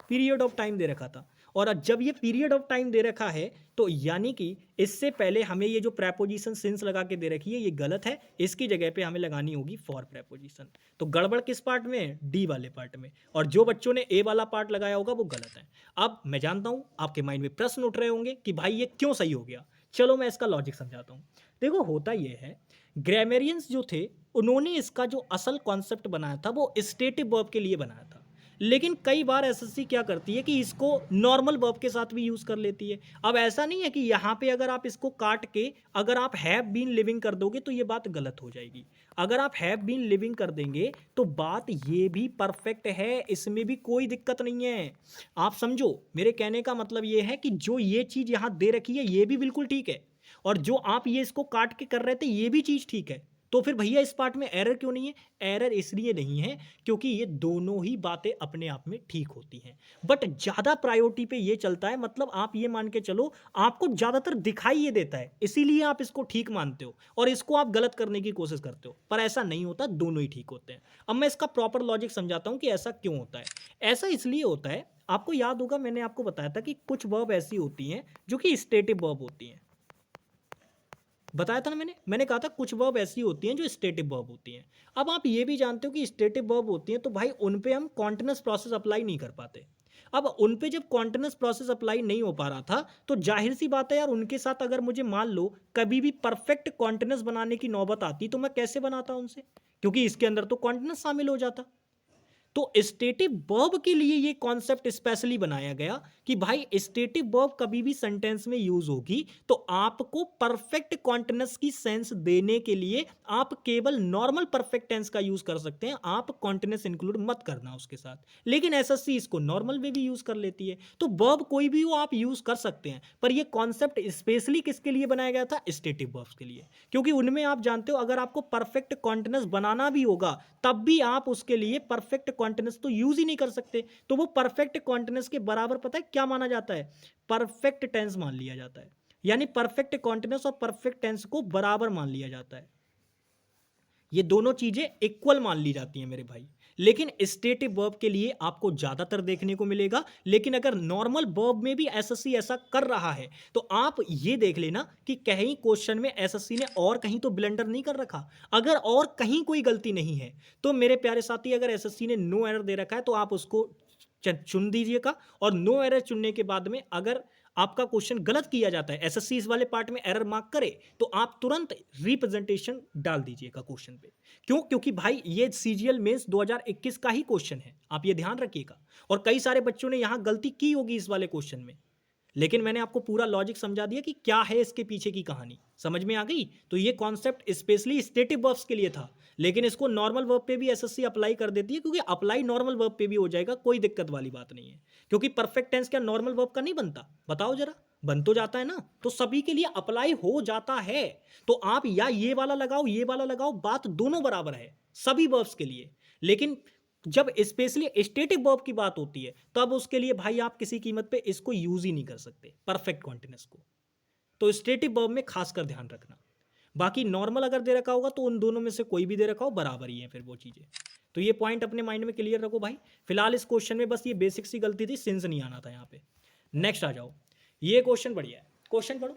period of time दे रखा था। और जब ये पीरियड ऑफ टाइम दे रखा है तो यानी कि इससे पहले हमें ये जो प्रेपोजिशन सिंस लगा के दे रखी है ये गलत है। इसकी जगह पे हमें लगानी होगी फॉर प्रेपोजिशन। तो गड़बड़ किस पार्ट में है? डी वाले पार्ट में। और जो बच्चों ने ए वाला पार्ट लगाया होगा वो गलत है। अब मैं जानता हूं आपके माइंड में प्रश्न उठ रहे होंगे कि भाई ये क्यों सही हो गया। चलो मैं इसका लॉजिक समझाता हूं। देखो होता ये है, ग्रामेरियंस जो थे उन्होंने इसका जो असल कॉन्सेप्ट बनाया था वो स्टेटिव वर्ब के लिए बनाया था। लेकिन कई बार एसएससी क्या करती है कि इसको नॉर्मल वर्ब के साथ भी यूज कर लेती है। अब ऐसा नहीं है कि यहाँ पे अगर आप इसको काट के अगर आप हैव बीन लिविंग कर दोगे तो ये बात गलत हो जाएगी। अगर आप हैव बीन लिविंग कर देंगे तो बात ये भी परफेक्ट है, इसमें भी कोई दिक्कत नहीं है। आप समझो, मेरे कहने का मतलब ये है कि जो ये चीज यहाँ दे रखी है ये भी बिल्कुल ठीक है, और जो आप ये इसको काट के कर रहे थे ये भी चीज ठीक है। तो फिर भैया इस पार्ट में एरर क्यों नहीं है? एरर इसलिए नहीं है क्योंकि ये दोनों ही बातें अपने आप में ठीक होती हैं, बट ज्यादा प्रायोरिटी पे ये चलता है। मतलब आप ये मान के चलो, आपको ज्यादातर दिखाई ये देता है, इसीलिए आप इसको ठीक मानते हो और इसको आप गलत करने की कोशिश करते हो, पर ऐसा नहीं होता, दोनों ही ठीक होते हैं। अब मैं इसका प्रॉपर लॉजिक समझाता हूं कि ऐसा क्यों होता है। ऐसा इसलिए होता है, आपको याद होगा मैंने आपको बताया था कि कुछ वर्ब ऐसी होती हैं जो कि स्टेटिव वर्ब होती हैं। बताया था ना मैंने कहा था कुछ वर्ब ऐसी होती हैं जो स्टेटिव वर्ब होती हैं। अब आप ये भी जानते हो कि स्टेटिव वर्ब होती हैं तो भाई उन पे हम कॉन्टिन्यूअस प्रोसेस अप्लाई नहीं कर पाते। अब उन पे जब कॉन्टिन्यूअस प्रोसेस अप्लाई नहीं हो पा रहा था तो जाहिर सी बात है यार, उनके साथ अगर मुझे मान लो कभी भी परफेक्ट कॉन्टिन्यूअस बनाने की नौबत आती तो मैं कैसे बनाता उनसे, क्योंकि इसके अंदर तो कॉन्टिन्यूअस शामिल हो जाता। तो स्टेटिव वर्ब के लिए ये कॉन्सेप्ट स्पेशली बनाया गया कि भाई स्टेटिव वर्ब कभी भी सेंटेंस में यूज होगी तो आपको परफेक्ट कॉन्टिन्यूअस की सेंस देने के लिए आप केवल नॉर्मल परफेक्ट टेंस का यूज कर सकते हैं, आप कॉन्टिन्यूअस इंक्लूड मत करना उसके साथ। लेकिन एसएससी इसको नॉर्मल वे भी यूज कर लेती है, तो वर्ब कोई भी हो आप यूज कर सकते हैं, पर ये कॉन्सेप्ट स्पेशली किसके लिए बनाया गया था? स्टेटिव वर्ब्स के लिए, क्योंकि उनमें आप जानते हो अगर आपको परफेक्ट कॉन्टिन्यूअस बनाना भी होगा तब भी आप उसके लिए परफेक्ट कॉन्टिन्यूअस तो यूज ही नहीं कर सकते। तो वो परफेक्ट कॉन्टिन्यूअस के बराबर पता है क्या माना जाता है? परफेक्ट टेंस मान लिया जाता है। यानी परफेक्ट कॉन्टिन्यूस और परफेक्ट टेंस को बराबर मान लिया जाता है, ये दोनों चीजें इक्वल मान ली जाती हैं मेरे भाई। लेकिन स्टेटिव वर्ब के लिए आपको ज्यादातर देखने को मिलेगा, लेकिन अगर नॉर्मल वर्ब में भी एसएससी ऐसा कर रहा है तो आप ये देख लेना कि कहीं क्वेश्चन में एसएससी ने और कहीं तो ब्लंडर नहीं कर रखा। अगर और कहीं कोई गलती नहीं है तो मेरे प्यारे साथी, अगर एसएससी ने नो एरर दे रखा है तो आप उसको चुन दीजिएगा, और नो एरर चुनने के बाद में अगर आपका क्वेश्चन गलत किया जाता है, एसएससी इस वाले पार्ट में एरर मार्क करे, तो आप तुरंत रिप्रेजेंटेशन डाल दीजिएगा क्वेश्चन पे। क्यों? क्योंकि भाई ये सीजीएल मेंस 2021 का ही क्वेश्चन है, आप ये ध्यान रखिएगा। और कई सारे बच्चों ने यहां गलती की होगी इस वाले क्वेश्चन में, लेकिन मैंने आपको पूरा लॉजिक समझा दिया कि क्या है इसके पीछे की कहानी, समझ में आ गई? तो ये कॉन्सेप्ट स्पेशली स्टेटिव वर्ब्स के लिए था, लेकिन इसको नॉर्मल वर्ब पे भी एसएससी अप्लाई कर देती है, क्योंकि अप्लाई नॉर्मल वर्ब पे भी हो जाएगा, कोई दिक्कत वाली बात नहीं है। क्योंकि परफेक्ट टेंस क्या नॉर्मल वर्ब का नहीं बनता? बताओ जरा, बन तो जाता है ना, तो सभी के लिए अप्लाई हो जाता है। तो आप या ये वाला लगाओ, ये वाला लगाओ, बात दोनों बराबर है सभी वर्ब्स के लिए। लेकिन जब स्पेशली स्टेटिव वर्ब की बात होती है तब उसके लिए भाई आप किसी कीमत पे इसको यूज ही नहीं कर सकते, परफेक्ट कॉन्टिन्यूस को। तो स्टेटिव वर्ब में खासकर ध्यान रखना। बाकी नॉर्मल अगर दे रखा होगा तो उन दोनों में से कोई भी दे रखा हो बराबर ही है फिर वो चीज़ें। तो ये पॉइंट अपने माइंड में क्लियर रखो भाई। फिलहाल इस क्वेश्चन में बस ये बेसिक सी गलती थी, सिंस नहीं आना था यहाँ पे। नेक्स्ट आ जाओ, ये क्वेश्चन बढ़िया है, क्वेश्चन पढ़ो।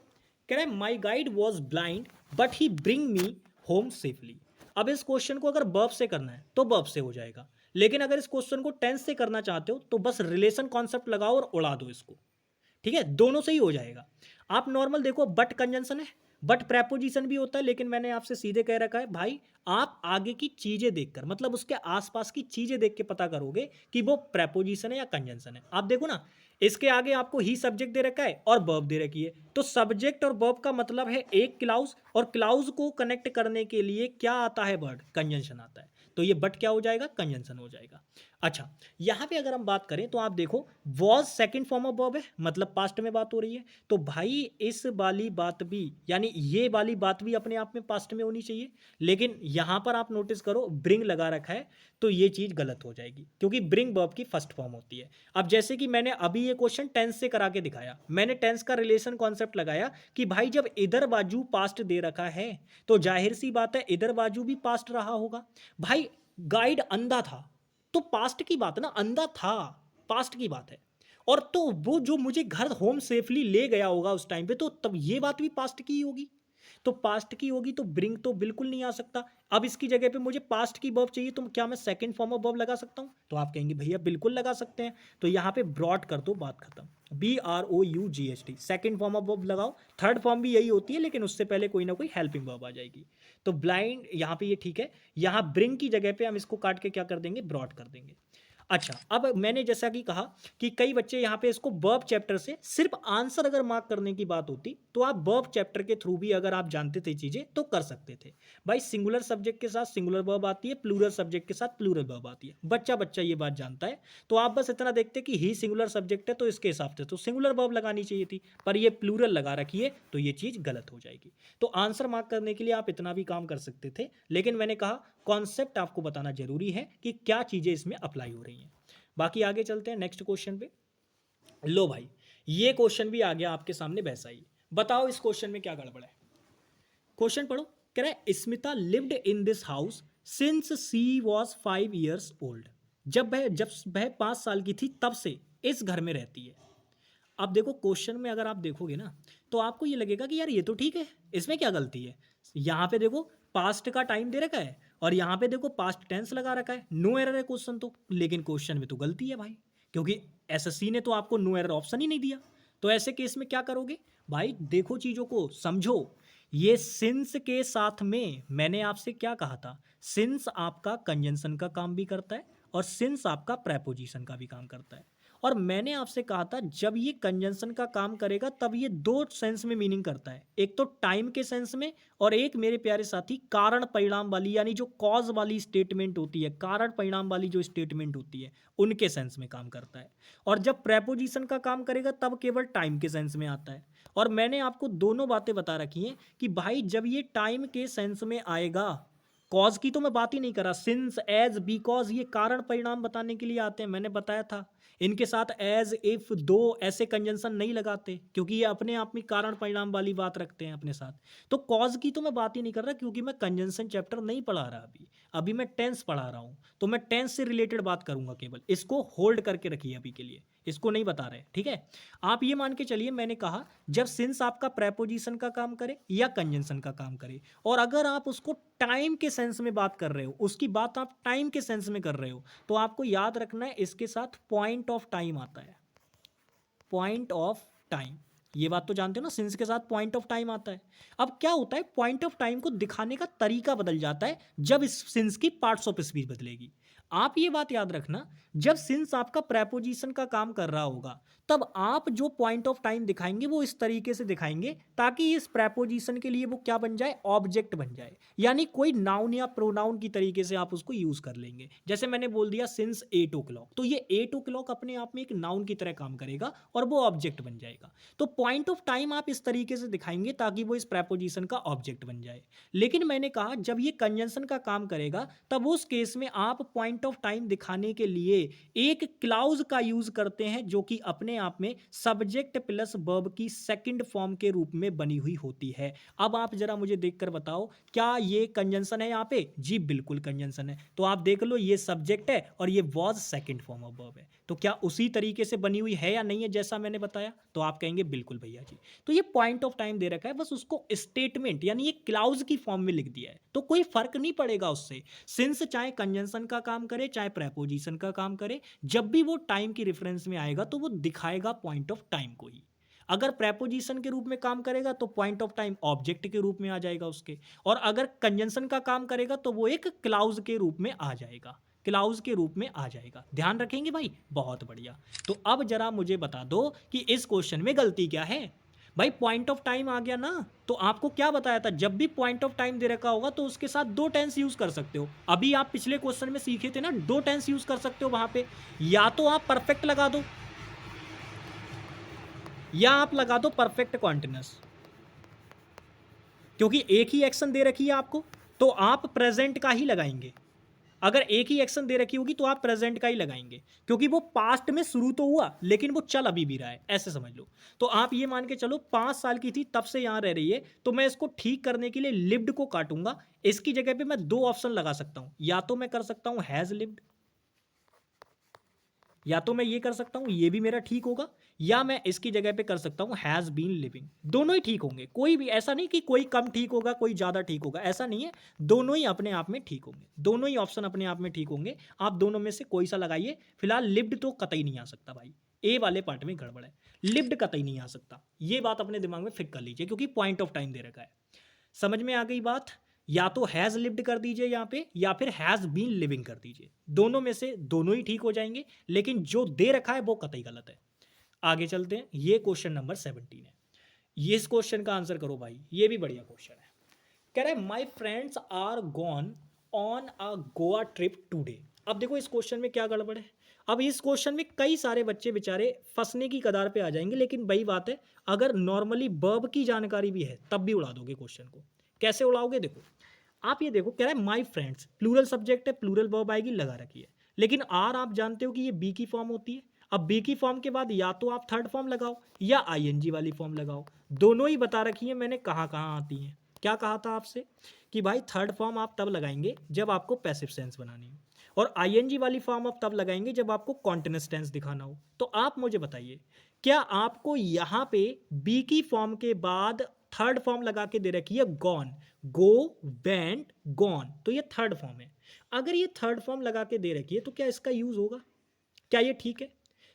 कह रहा है माई guide was blind but he bring me home safely. अब इस क्वेश्चन को अगर वर्ब से करना है तो वर्ब से हो जाएगा, लेकिन अगर इस क्वेश्चन को टेंस से करना चाहते हो तो बस रिलेशन कॉन्सेप्ट लगाओ और उड़ा दो इसको, ठीक है? दोनों से ही हो जाएगा। आप नॉर्मल देखो, बट कंजंक्शन है, बट प्रेपोजिशन भी होता है, लेकिन मैंने आपसे सीधे कह रखा है भाई आप आगे की चीजें देखकर, मतलब उसके आसपास की चीजें देख के पता करोगे कि वो प्रेपोजिशन है या कंजंक्शन है। आप देखो ना, इसके आगे आपको ही सब्जेक्ट दे रखा है और वर्ब दे रखी है, तो सब्जेक्ट और वर्ब का मतलब है एक क्लाउज, और क्लाउज को कनेक्ट करने के लिए क्या आता है? वर्ड कंजंक्शन आता है। तो ये बट क्या हो जाएगा? कंजंक्शन हो जाएगा। अच्छा, यहाँ पे अगर हम बात करें तो आप देखो was second form of verb है, मतलब पास्ट में बात हो रही है, तो भाई इस वाली बात भी, यानी ये वाली बात भी अपने आप में पास्ट में होनी चाहिए। लेकिन यहाँ पर आप नोटिस करो ब्रिंग लगा रखा है, तो ये चीज़ गलत हो जाएगी, क्योंकि ब्रिंग वर्ब की फर्स्ट फॉर्म होती है। अब जैसे कि मैंने अभी ये क्वेश्चन टेंस से करा के दिखाया, मैंने टेंस का रिलेशन कॉन्सेप्ट लगाया कि भाई जब इधर बाजू पास्ट दे रखा है तो जाहिर सी बात है इधर बाजू भी पास्ट रहा होगा। भाई गाइड अंधा था तो पास्ट की बात है ना, अंधा था पास्ट की बात है, और तो वो जो मुझे घर होम सेफली ले गया होगा उस टाइम पे, तो तब ये बात भी पास्ट की ही होगी। तो पास्ट की होगी तो ब्रिंग तो बिल्कुल नहीं आ सकता। अब इसकी जगह पे मुझे पास्ट की वर्ब चाहिए, तो क्या मैं सेकंड फॉर्म ऑफ वर्ब लगा सकता हूं? तो आप कहेंगे भैया बिल्कुल लगा सकते हैं। तो यहाँ पे ब्रॉड कर दो, बात खत्म। BROUGHT second form of verb लगाओ। थर्ड फॉर्म भी यही होती है, लेकिन उससे पहले कोई ना कोई हेल्पिंग वर्ब आ जाएगी। तो ब्लाइंड यहाँ पे ये ठीक है, यहाँ ब्रिंग की जगह पे हम इसको काट के क्या कर देंगे? ब्रॉड कर देंगे। अच्छा, अब मैंने जैसा कि कहा कि कई बच्चे यहाँ पे इसको वर्ब चैप्टर से सिर्फ आंसर अगर मार्क करने की बात होती तो आप वर्ब चैप्टर के थ्रू भी अगर आप जानते थे चीजें तो कर सकते थे। भाई सिंगुलर सब्जेक्ट के साथ सिंगुलर वर्ब आती है, प्लूरल सब्जेक्ट के साथ प्लूरल वर्ब आती है, बच्चा बच्चा ये बात जानता है। तो आप बस इतना देखते कि ही सिंगुलर सब्जेक्ट है तो इसके हिसाब से तो सिंगुलर वर्ब लगानी चाहिए थी, पर ये प्लूरल लगा रखी है तो ये चीज गलत हो जाएगी। तो आंसर मार्क करने के लिए आप इतना भी काम कर सकते थे, लेकिन मैंने कहा कॉन्सेप्ट आपको बताना जरूरी है कि क्या चीजें इसमें अप्लाई हो रही हैं। बाकी आगे चलते हैं नेक्स्ट क्वेश्चन पे। लो भाई, ये क्वेश्चन भी आ गया आपके सामने वैसा ही। बताओ इस क्वेश्चन में क्या गड़बड़ है? क्वेश्चन पढ़ो। कह रहा है Smita lived in this house since she was 5 years old. जब वह 5 साल की थी तब से इस घर में रहती है। अब देखो क्वेश्चन में अगर आप देखोगे ना तो आपको ये लगेगा कि यार ये तो ठीक है, इसमें क्या गलती है? यहाँ पे देखो पास्ट का टाइम दे रखा है और यहाँ पे देखो पास्ट टेंस लगा रखा है, नो एरर है क्वेश्चन तो, लेकिन क्वेश्चन में तो गलती है भाई, क्योंकि एसएससी ने तो आपको नो एरर ऑप्शन ही नहीं दिया। तो ऐसे केस में क्या करोगे? भाई देखो चीजों को समझो। ये सिंस के साथ में मैंने आपसे क्या कहा था? सिंस आपका कंजंक्शन का काम भी करता है और सिंस आपका प्रेपोजिशन का भी काम करता है। और मैंने आपसे कहा था जब ये कंजंक्शन का काम करेगा तब ये दो सेंस में मीनिंग करता है, एक तो टाइम के सेंस में और एक मेरे प्यारे साथी कारण परिणाम वाली, यानी जो कॉज वाली स्टेटमेंट होती है, कारण परिणाम वाली जो स्टेटमेंट होती है उनके सेंस में काम करता है। और जब प्रेपोजिशन का काम करेगा तब केवल टाइम के सेंस में आता है। और मैंने आपको दोनों बातें बता रखी हैं कि भाई जब ये टाइम के सेंस में आएगा कॉज की तो मैं बात ही नहीं कर रहा। सिंस, एज, बिकॉज ये कारण परिणाम बताने के लिए आते हैं, मैंने बताया था। इनके साथ एज, इफ, दो ऐसे कंजंक्शन नहीं लगाते, क्योंकि ये अपने आप में कारण परिणाम वाली बात रखते हैं अपने साथ। तो कॉज की तो मैं बात ही नहीं कर रहा, क्योंकि मैं कंजंक्शन चैप्टर नहीं पढ़ा रहा अभी। अभी मैं टेंस पढ़ा रहा हूँ, तो मैं टेंस से रिलेटेड बात करूंगा केवल। इसको होल्ड करके रखिए अभी के लिए, इसको नहीं बता रहे, ठीक है। आप ये मान के चलिए, मैंने कहा जब सिंस आपका प्रेपोजिशन का काम करे या कंजंक्शन का काम करे, और अगर आप उसको टाइम के सेंस में बात कर रहे हो, उसकी बात आप टाइम के सेंस में कर रहे हो, तो आपको याद रखना है इसके साथ पॉइंट ऑफ टाइम आता है। पॉइंट ऑफ टाइम, ये बात तो जानते हो ना, सिंस के साथ पॉइंट ऑफ टाइम आता है। अब क्या होता है, पॉइंट ऑफ टाइम को दिखाने का तरीका बदल जाता है जब इस सिंस की पार्ट्स ऑफ स्पीच बदलेगी। आप ये बात याद रखना, जब सिंस आपका प्रेपोजिशन का काम कर रहा होगा, तब आप जो पॉइंट ऑफ टाइम दिखाएंगे वो इस तरीके से दिखाएंगे ताकि इस प्रेपोजिशन के लिए वो क्या बन जाए, ऑब्जेक्ट बन जाए। यानी कोई नाउन या प्रोनाउन की तरीके से आप उसको यूज कर लेंगे। जैसे मैंने बोल दिया सिंस 8 o'clock, तो ये 8 o'clock अपने आप में एक नाउन की तरह काम करेगा और वो ऑब्जेक्ट बन जाएगा। तो पॉइंट ऑफ टाइम आप इस तरीके से दिखाएंगे ताकि वो इस प्रेपोजिशन का ऑब्जेक्ट बन जाए। लेकिन मैंने कहा जब ये कंजंक्शन का काम करेगा, तब उस केस में आप पॉइंट ऑफ टाइम दिखाने के लिए एक क्लाउज का यूज करते हैं, जो कि अपने आप में सब्जेक्ट प्लस वर्ब की सेकंड फॉर्म के रूप में बनी हुई होती है। अब आप जरा मुझे देखकर बताओ, क्या ये कंजंक्शन है यहाँ पे? जी बिल्कुल कंजंक्शन है। तो आप देख लो, ये सब्जेक्ट है और ये was second form of verb है। तो क्या उसी तरीके से बनी हुई है या नहीं है जैसा मैंने बताया? तो आप कहेंगे बिल्कुल भैया जी। तो ये पॉइंट ऑफ टाइम दे रखा है, बस उसको स्टेटमेंट यानी एक क्लाउज की फॉर्म में लिख दिया है, तो कोई फर्क नहीं पड़ेगा उससे। सिंस चाहे कंजंक्शन का काम करे चाहे प्रेपोजिशन का काम करे, जब भी वो टाइम की रेफरेंस में आएगा तो वो दिखाएगा पॉइंट ऑफ टाइम को ही। अगर प्रेपोजिशन के रूप में काम करेगा तो पॉइंट ऑफ टाइम ऑब्जेक्ट के रूप में आ जाएगा उसके, और अगर कंजंक्शन का काम करेगा तो वो एक क्लाउज के रूप में आ जाएगा, क्लाउज के रूप में आ जाएगा। ध्यान रखेंगे भाई, बहुत बढ़िया। तो अब जरा मुझे बता दो कि इस क्वेश्चन में गलती क्या है। भाई पॉइंट ऑफ टाइम आ गया ना, तो आपको क्या बताया था, जब भी पॉइंट ऑफ टाइम दे रखा होगा तो उसके साथ दो टेंस यूज कर सकते हो। अभी आप पिछले क्वेश्चन में सीखे थे ना, दो टेंस यूज कर सकते हो वहां पे। या तो आप परफेक्ट लगा दो, या आप लगा दो परफेक्ट कॉन्टिन्यूस, क्योंकि एक ही एक्शन दे रखी है आपको, तो आप प्रेजेंट का ही लगाएंगे। अगर एक ही एक्शन दे रखी होगी तो आप प्रेजेंट का ही लगाएंगे, क्योंकि वो पास्ट में शुरू तो हुआ लेकिन वो चल अभी भी रहा है, ऐसे समझ लो। तो आप ये मान के चलो 5 साल की थी तब से यहां रह रही है, तो मैं इसको ठीक करने के लिए लिव्ड को काटूंगा। इसकी जगह पे मैं दो ऑप्शन लगा सकता हूं, या तो मैं कर सकता हूं हैज लिव्ड, या तो मैं ये कर सकता हूं, ये भी मेरा ठीक होगा, या मैं इसकी जगह पे कर सकता हूं हैज बीन लिविंग। दोनों ही ठीक होंगे, कोई भी ऐसा नहीं कि कोई कम ठीक होगा कोई ज़्यादा ठीक होगा, ऐसा नहीं है। दोनों ही अपने आप में ठीक होंगे, दोनों ही ऑप्शन अपने आप में ठीक होंगे। आप दोनों में से कोई सा लगाइए। फिलहाल लिव्ड तो कतई नहीं आ सकता भाई, ए वाले पार्ट में गड़बड़ है, लिव्ड कतई नहीं आ सकता। ये बात अपने दिमाग में फिक्स कर लीजिए, क्योंकि पॉइंट ऑफ टाइम दे रखा है। समझ में आ गई बात? या तो हैज़ लिव्ड कर दीजिए यहाँ पे, या फिर हैज़ बीन लिविंग कर दीजिए। दोनों में से दोनों ही ठीक हो जाएंगे, लेकिन जो दे रखा है वो कतई गलत है। आगे चलते हैं, ये क्वेश्चन नंबर 17 है। ये इस क्वेश्चन का आंसर करो भाई, ये भी बढ़िया क्वेश्चन है। कह रहा है my friends are gone on a Goa trip today. अब देखो इस क्वेश्चन में क्या गड़बड़ है। अब इस क्वेश्चन में कई सारे बच्चे बेचारे फंसने की कगार पे आ जाएंगे, लेकिन वही बात है, अगर नॉर्मली वर्ब की जानकारी भी है तब भी उड़ा दोगे क्वेश्चन को। कैसे उड़ाओगे? देखो आप ये देखो, कह रहा है माई फ्रेंड्स, प्लूरल सब्जेक्ट है, प्लूरल वर्ब आएगी, लगा रखी है। लेकिन आर आप जानते हो कि ये बी की फॉर्म होती है। अब बी की फॉर्म के बाद या तो आप थर्ड फॉर्म लगाओ या आईएनजी वाली फॉर्म लगाओ। दोनों ही बता रखी है मैंने कहाँ कहाँ आती हैं। क्या कहा था आपसे कि भाई थर्ड फॉर्म आप तब लगाएंगे जब आपको पैसिव सेंस बनानी हो, और आईएनजी वाली फॉर्म आप तब लगाएंगे जब आपको कॉन्टिन्यूअस टेंस दिखाना हो। तो आप मुझे बताइए, क्या आपको यहाँ पे बी की फॉर्म के बाद थर्ड फॉर्म लगा के दे रखी है गॉन, गो, वेंट, गॉन, तो ये थर्ड फॉर्म है। अगर ये थर्ड फॉर्म लगा के दे रखी है तो क्या इसका यूज होगा? क्या ये ठीक है?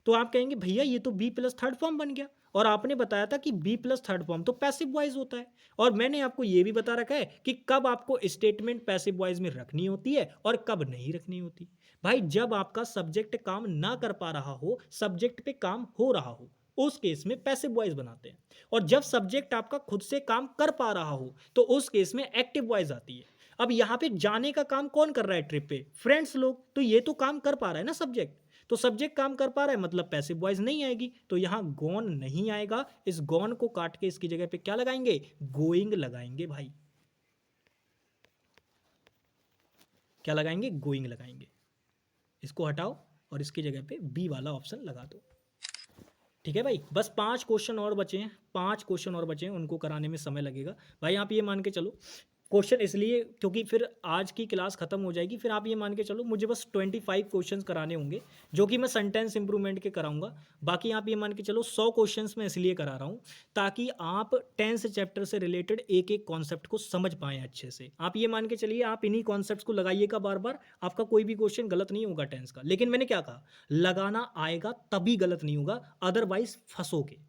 तो आप कहेंगे भैया ये तो बी प्लस थर्ड फॉर्म बन गया, और आपने बताया था कि बी प्लस थर्ड फॉर्म तो पैसिव वॉइस होता है, और मैंने आपको ये भी बता रखा है कि कब आपको स्टेटमेंट पैसिव वॉइस में रखनी होती है और कब नहीं रखनी होती। भाई जब आपका सब्जेक्ट काम ना कर पा रहा हो, सब्जेक्ट पे काम हो रहा हो, उस केस में पैसिव वॉइस बनाते हैं। और जब सब्जेक्ट आपका खुद से काम कर पा रहा हो तो उस केस में एक्टिव वॉइस आती है। अब यहाँ पे जाने का काम कौन कर रहा है ट्रिप पे? फ्रेंड्स लोग। तो ये तो काम कर पा रहा है ना सब्जेक्ट, तो सब्जेक्ट काम कर पा रहा है मतलब पैसिव वॉइस नहीं आएगी, तो यहाँ गॉन नहीं आएगा। इस गॉन को काट के इसकी जगह पे क्या लगाएंगे? गोइंग लगाएंगे भाई। क्या लगाएंगे, गोइंग लगाएंगे। इसको हटाओ और इसकी जगह पे बी वाला ऑप्शन लगा दो। ठीक है भाई, बस 5 क्वेश्चन और बचे हैं, 5 क्वेश्चन और बचे हैं, उनको कराने में समय लगेगा भाई। आप ये मान के चलो, क्वेश्चन इसलिए क्योंकि फिर आज की क्लास खत्म हो जाएगी, फिर आप ये मान के चलो मुझे बस 25 क्वेश्चंस कराने होंगे, जो कि मैं सेंटेंस इंप्रूवमेंट के कराऊंगा। बाकी आप ये मान के चलो 100 क्वेश्चंस मैं इसलिए करा रहा हूँ ताकि आप टेंस चैप्टर से रिलेटेड एक एक कॉन्सेप्ट को समझ पाएँ अच्छे से। आप ये मान के चलिए आप इन्हीं कॉन्सेप्ट्स को लगाइएगा बार बार, आपका कोई भी क्वेश्चन गलत नहीं होगा टेंस का। लेकिन मैंने क्या कहा, लगाना आएगा तभी गलत नहीं होगा, अदरवाइज फंसोगे।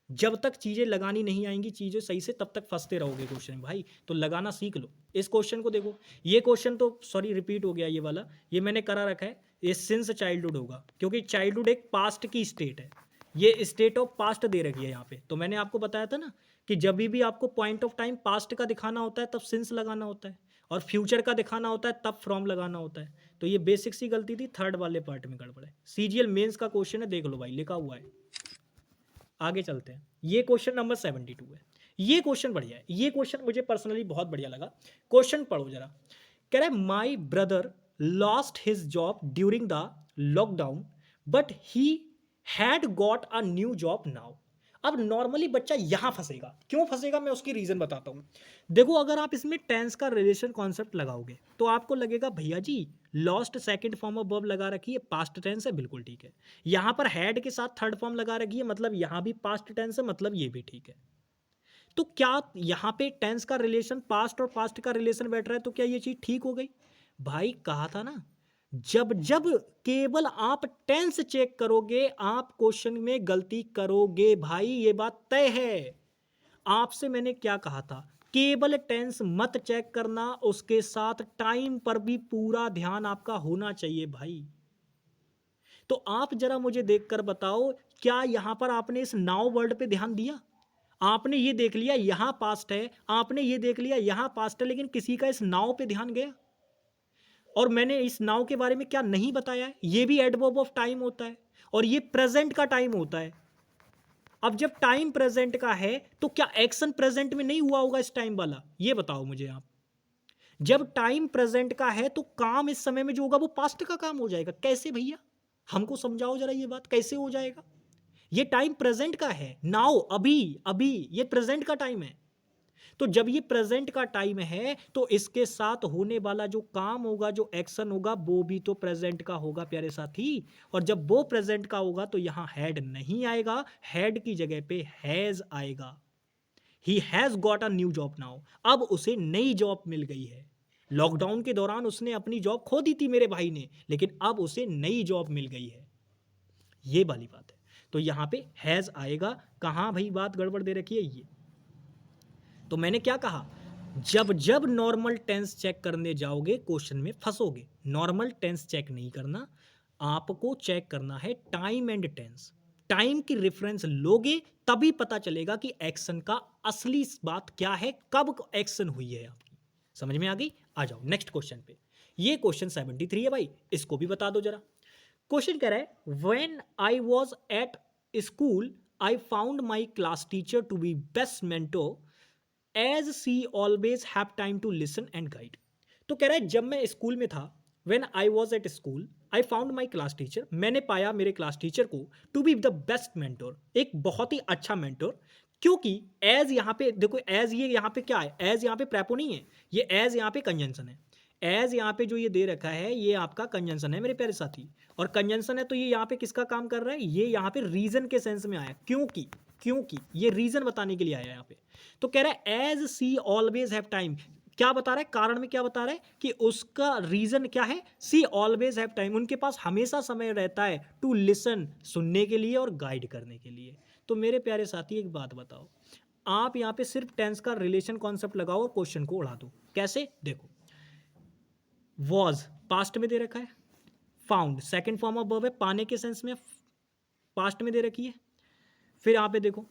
जब तक चीज़ें लगानी नहीं आएंगी चीज़ें सही से, तब तक फंसते रहोगे क्वेश्चन में भाई। तो लगाना सीख लो। इस क्वेश्चन को देखो, ये क्वेश्चन तो सॉरी रिपीट हो गया, ये वाला ये मैंने करा रखा है। ये सिंस चाइल्डहुड होगा, क्योंकि चाइल्डहुड एक पास्ट की स्टेट है, ये स्टेट ऑफ पास्ट दे रखी है यहाँ पे। तो मैंने आपको बताया था ना कि जब भी आपको पॉइंट ऑफ टाइम पास्ट का दिखाना होता है तब सिंस लगाना होता है, और फ्यूचर का दिखाना होता है तब फ्रॉम लगाना होता है। तो ये बेसिक सी गलती थी, थर्ड वाले पार्ट में गड़बड़ है। सीजीएल मेंस का क्वेश्चन है, देख लो भाई लिखा हुआ है। आगे चलते हैं, ये क्वेश्चन नंबर 72 है। ये क्वेश्चन बढ़िया है, ये क्वेश्चन मुझे पर्सनली बहुत बढ़िया लगा। क्वेश्चन पढ़ो जरा। कह रहा है my brother lost his job during the lockdown but he had got a new job now. अब नॉर्मली बच्चा यहां फंसेगा, क्यों फंसेगा मैं उसकी रीजन बताता हूं। देखो अगर आप इसमें टेंस का रिलेशन कॉन्सेप्ट लगाओगे तो आपको लगेगा भैया जी lost second form of verb लगा रखी है, पास्ट टेंस है, बिल्कुल ठीक है। यहां पर हैड के साथ थर्ड फॉर्म लगा रखी है, मतलब यहां भी पास्ट टेंस है, मतलब ये भी ठीक है। तो क्या यहां पे टेंस का रिलेशन पास्ट और पास्ट का रिलेशन बैठ रहा है, तो क्या ये चीज ठीक हो गई? भाई कहा था ना, जब जब केवल आप टेंस चेक करोगे आप क्वेश्चन में गलती करोगे भाई, ये बात तय है। आपसे मैंने क्या कहा था, केवल टेंस मत चेक करना, उसके साथ टाइम पर भी पूरा ध्यान आपका होना चाहिए भाई। तो आप जरा मुझे देखकर बताओ, क्या यहां पर आपने इस नाउ वर्ड पे ध्यान दिया? आपने ये देख लिया यहां पास्ट है, आपने ये देख लिया यहां पास्ट है, लेकिन किसी का इस नाउ पे ध्यान गया? और मैंने इस नाउ के बारे में क्या नहीं बताया है, ये भी एडवर्ब ऑफ टाइम होता है और ये प्रेजेंट का टाइम होता है। अब जब टाइम प्रेजेंट का है तो क्या एक्शन प्रेजेंट में नहीं हुआ होगा इस टाइम वाला, ये बताओ मुझे आप। जब टाइम प्रेजेंट का है तो काम इस समय में जो होगा वो पास्ट का काम हो जाएगा, कैसे भैया? हमको समझाओ जरा ये बात, कैसे हो जाएगा? ये टाइम प्रेजेंट का है, नाउ, अभी अभी, ये प्रेजेंट का टाइम है। तो जब ये प्रेजेंट का टाइम है तो इसके साथ होने वाला जो काम होगा, जो एक्शन होगा, वो भी तो प्रेजेंट का होगा प्यारे साथी। और जब वो प्रेजेंट का होगा तो यहां हैड नहीं आएगा, हैड की जगह पे हैज आएगा। He has got a new job now, अब उसे नई जॉब मिल गई है। लॉकडाउन के दौरान उसने अपनी जॉब खो दी थी मेरे भाई ने, लेकिन अब उसे नई जॉब मिल गई है, ये वाली बात है। तो यहां पे हैज आएगा। कहां भाई बात गड़बड़ दे रखी है ये, तो मैंने क्या कहा, जब जब नॉर्मल टेंस चेक करने जाओगे क्वेश्चन में फंसोगे। नॉर्मल टेंस चेक नहीं करना, आपको चेक करना है टाइम एंड टेंस। टाइम की रेफरेंस लोगे तभी पता चलेगा कि एक्शन का असली बात क्या है, कब एक्शन हुई है आपकी। समझ में आ गई? आ जाओ नेक्स्ट क्वेश्चन पे। ये क्वेश्चन 73 है भाई, इसको भी बता दो जरा। क्वेश्चन कह रहा है when I was at school I found my class teacher to be best mentor as she always have time to listen and guide. तो कह रहा है जब मैं स्कूल में था, when I was at school I found my class teacher, मैंने पाया मेरे क्लास टीचर को to be the best mentor, एक बहुत ही अच्छा मेंटोर। क्योंकि एज यहाँ पे देखो, एज ये यहाँ पे क्या है, एज यहाँ पे प्रेपो नहीं है, ये एज यहाँ पे कंजंक्शन है। एज यहाँ पे जो ये दे रखा है ये आपका कंजंक्शन है मेरे प्यारे साथी, और कंजंक्शन है तो ये यहाँ पे किसका काम कर रहा है, ये यहाँ पे रीजन के सेंस में आया, क्योंकि क्योंकि ये रीजन बताने के लिए आया यहाँ पे। तो कह रहा है as she always have time, क्या बता रहा है, कारण में क्या बता रहा है कि उसका रीजन क्या है, सी ऑलवेज हैव टाइम, उनके पास हमेशा समय रहता है, टू लिसन, सुनने के लिए और गाइड करने के लिए। तो मेरे प्यारे साथी एक बात बताओ, आप यहाँ पे सिर्फ टेंस का रिलेशन कॉन्सेप्ट लगाओ और क्वेश्चन को उड़ा दो। कैसे? देखो, वॉज पास्ट में दे रखा है, found second form of verb है, पाने के सेंस में पास्ट में दे रखी है। फिर यहाँ पे देखो,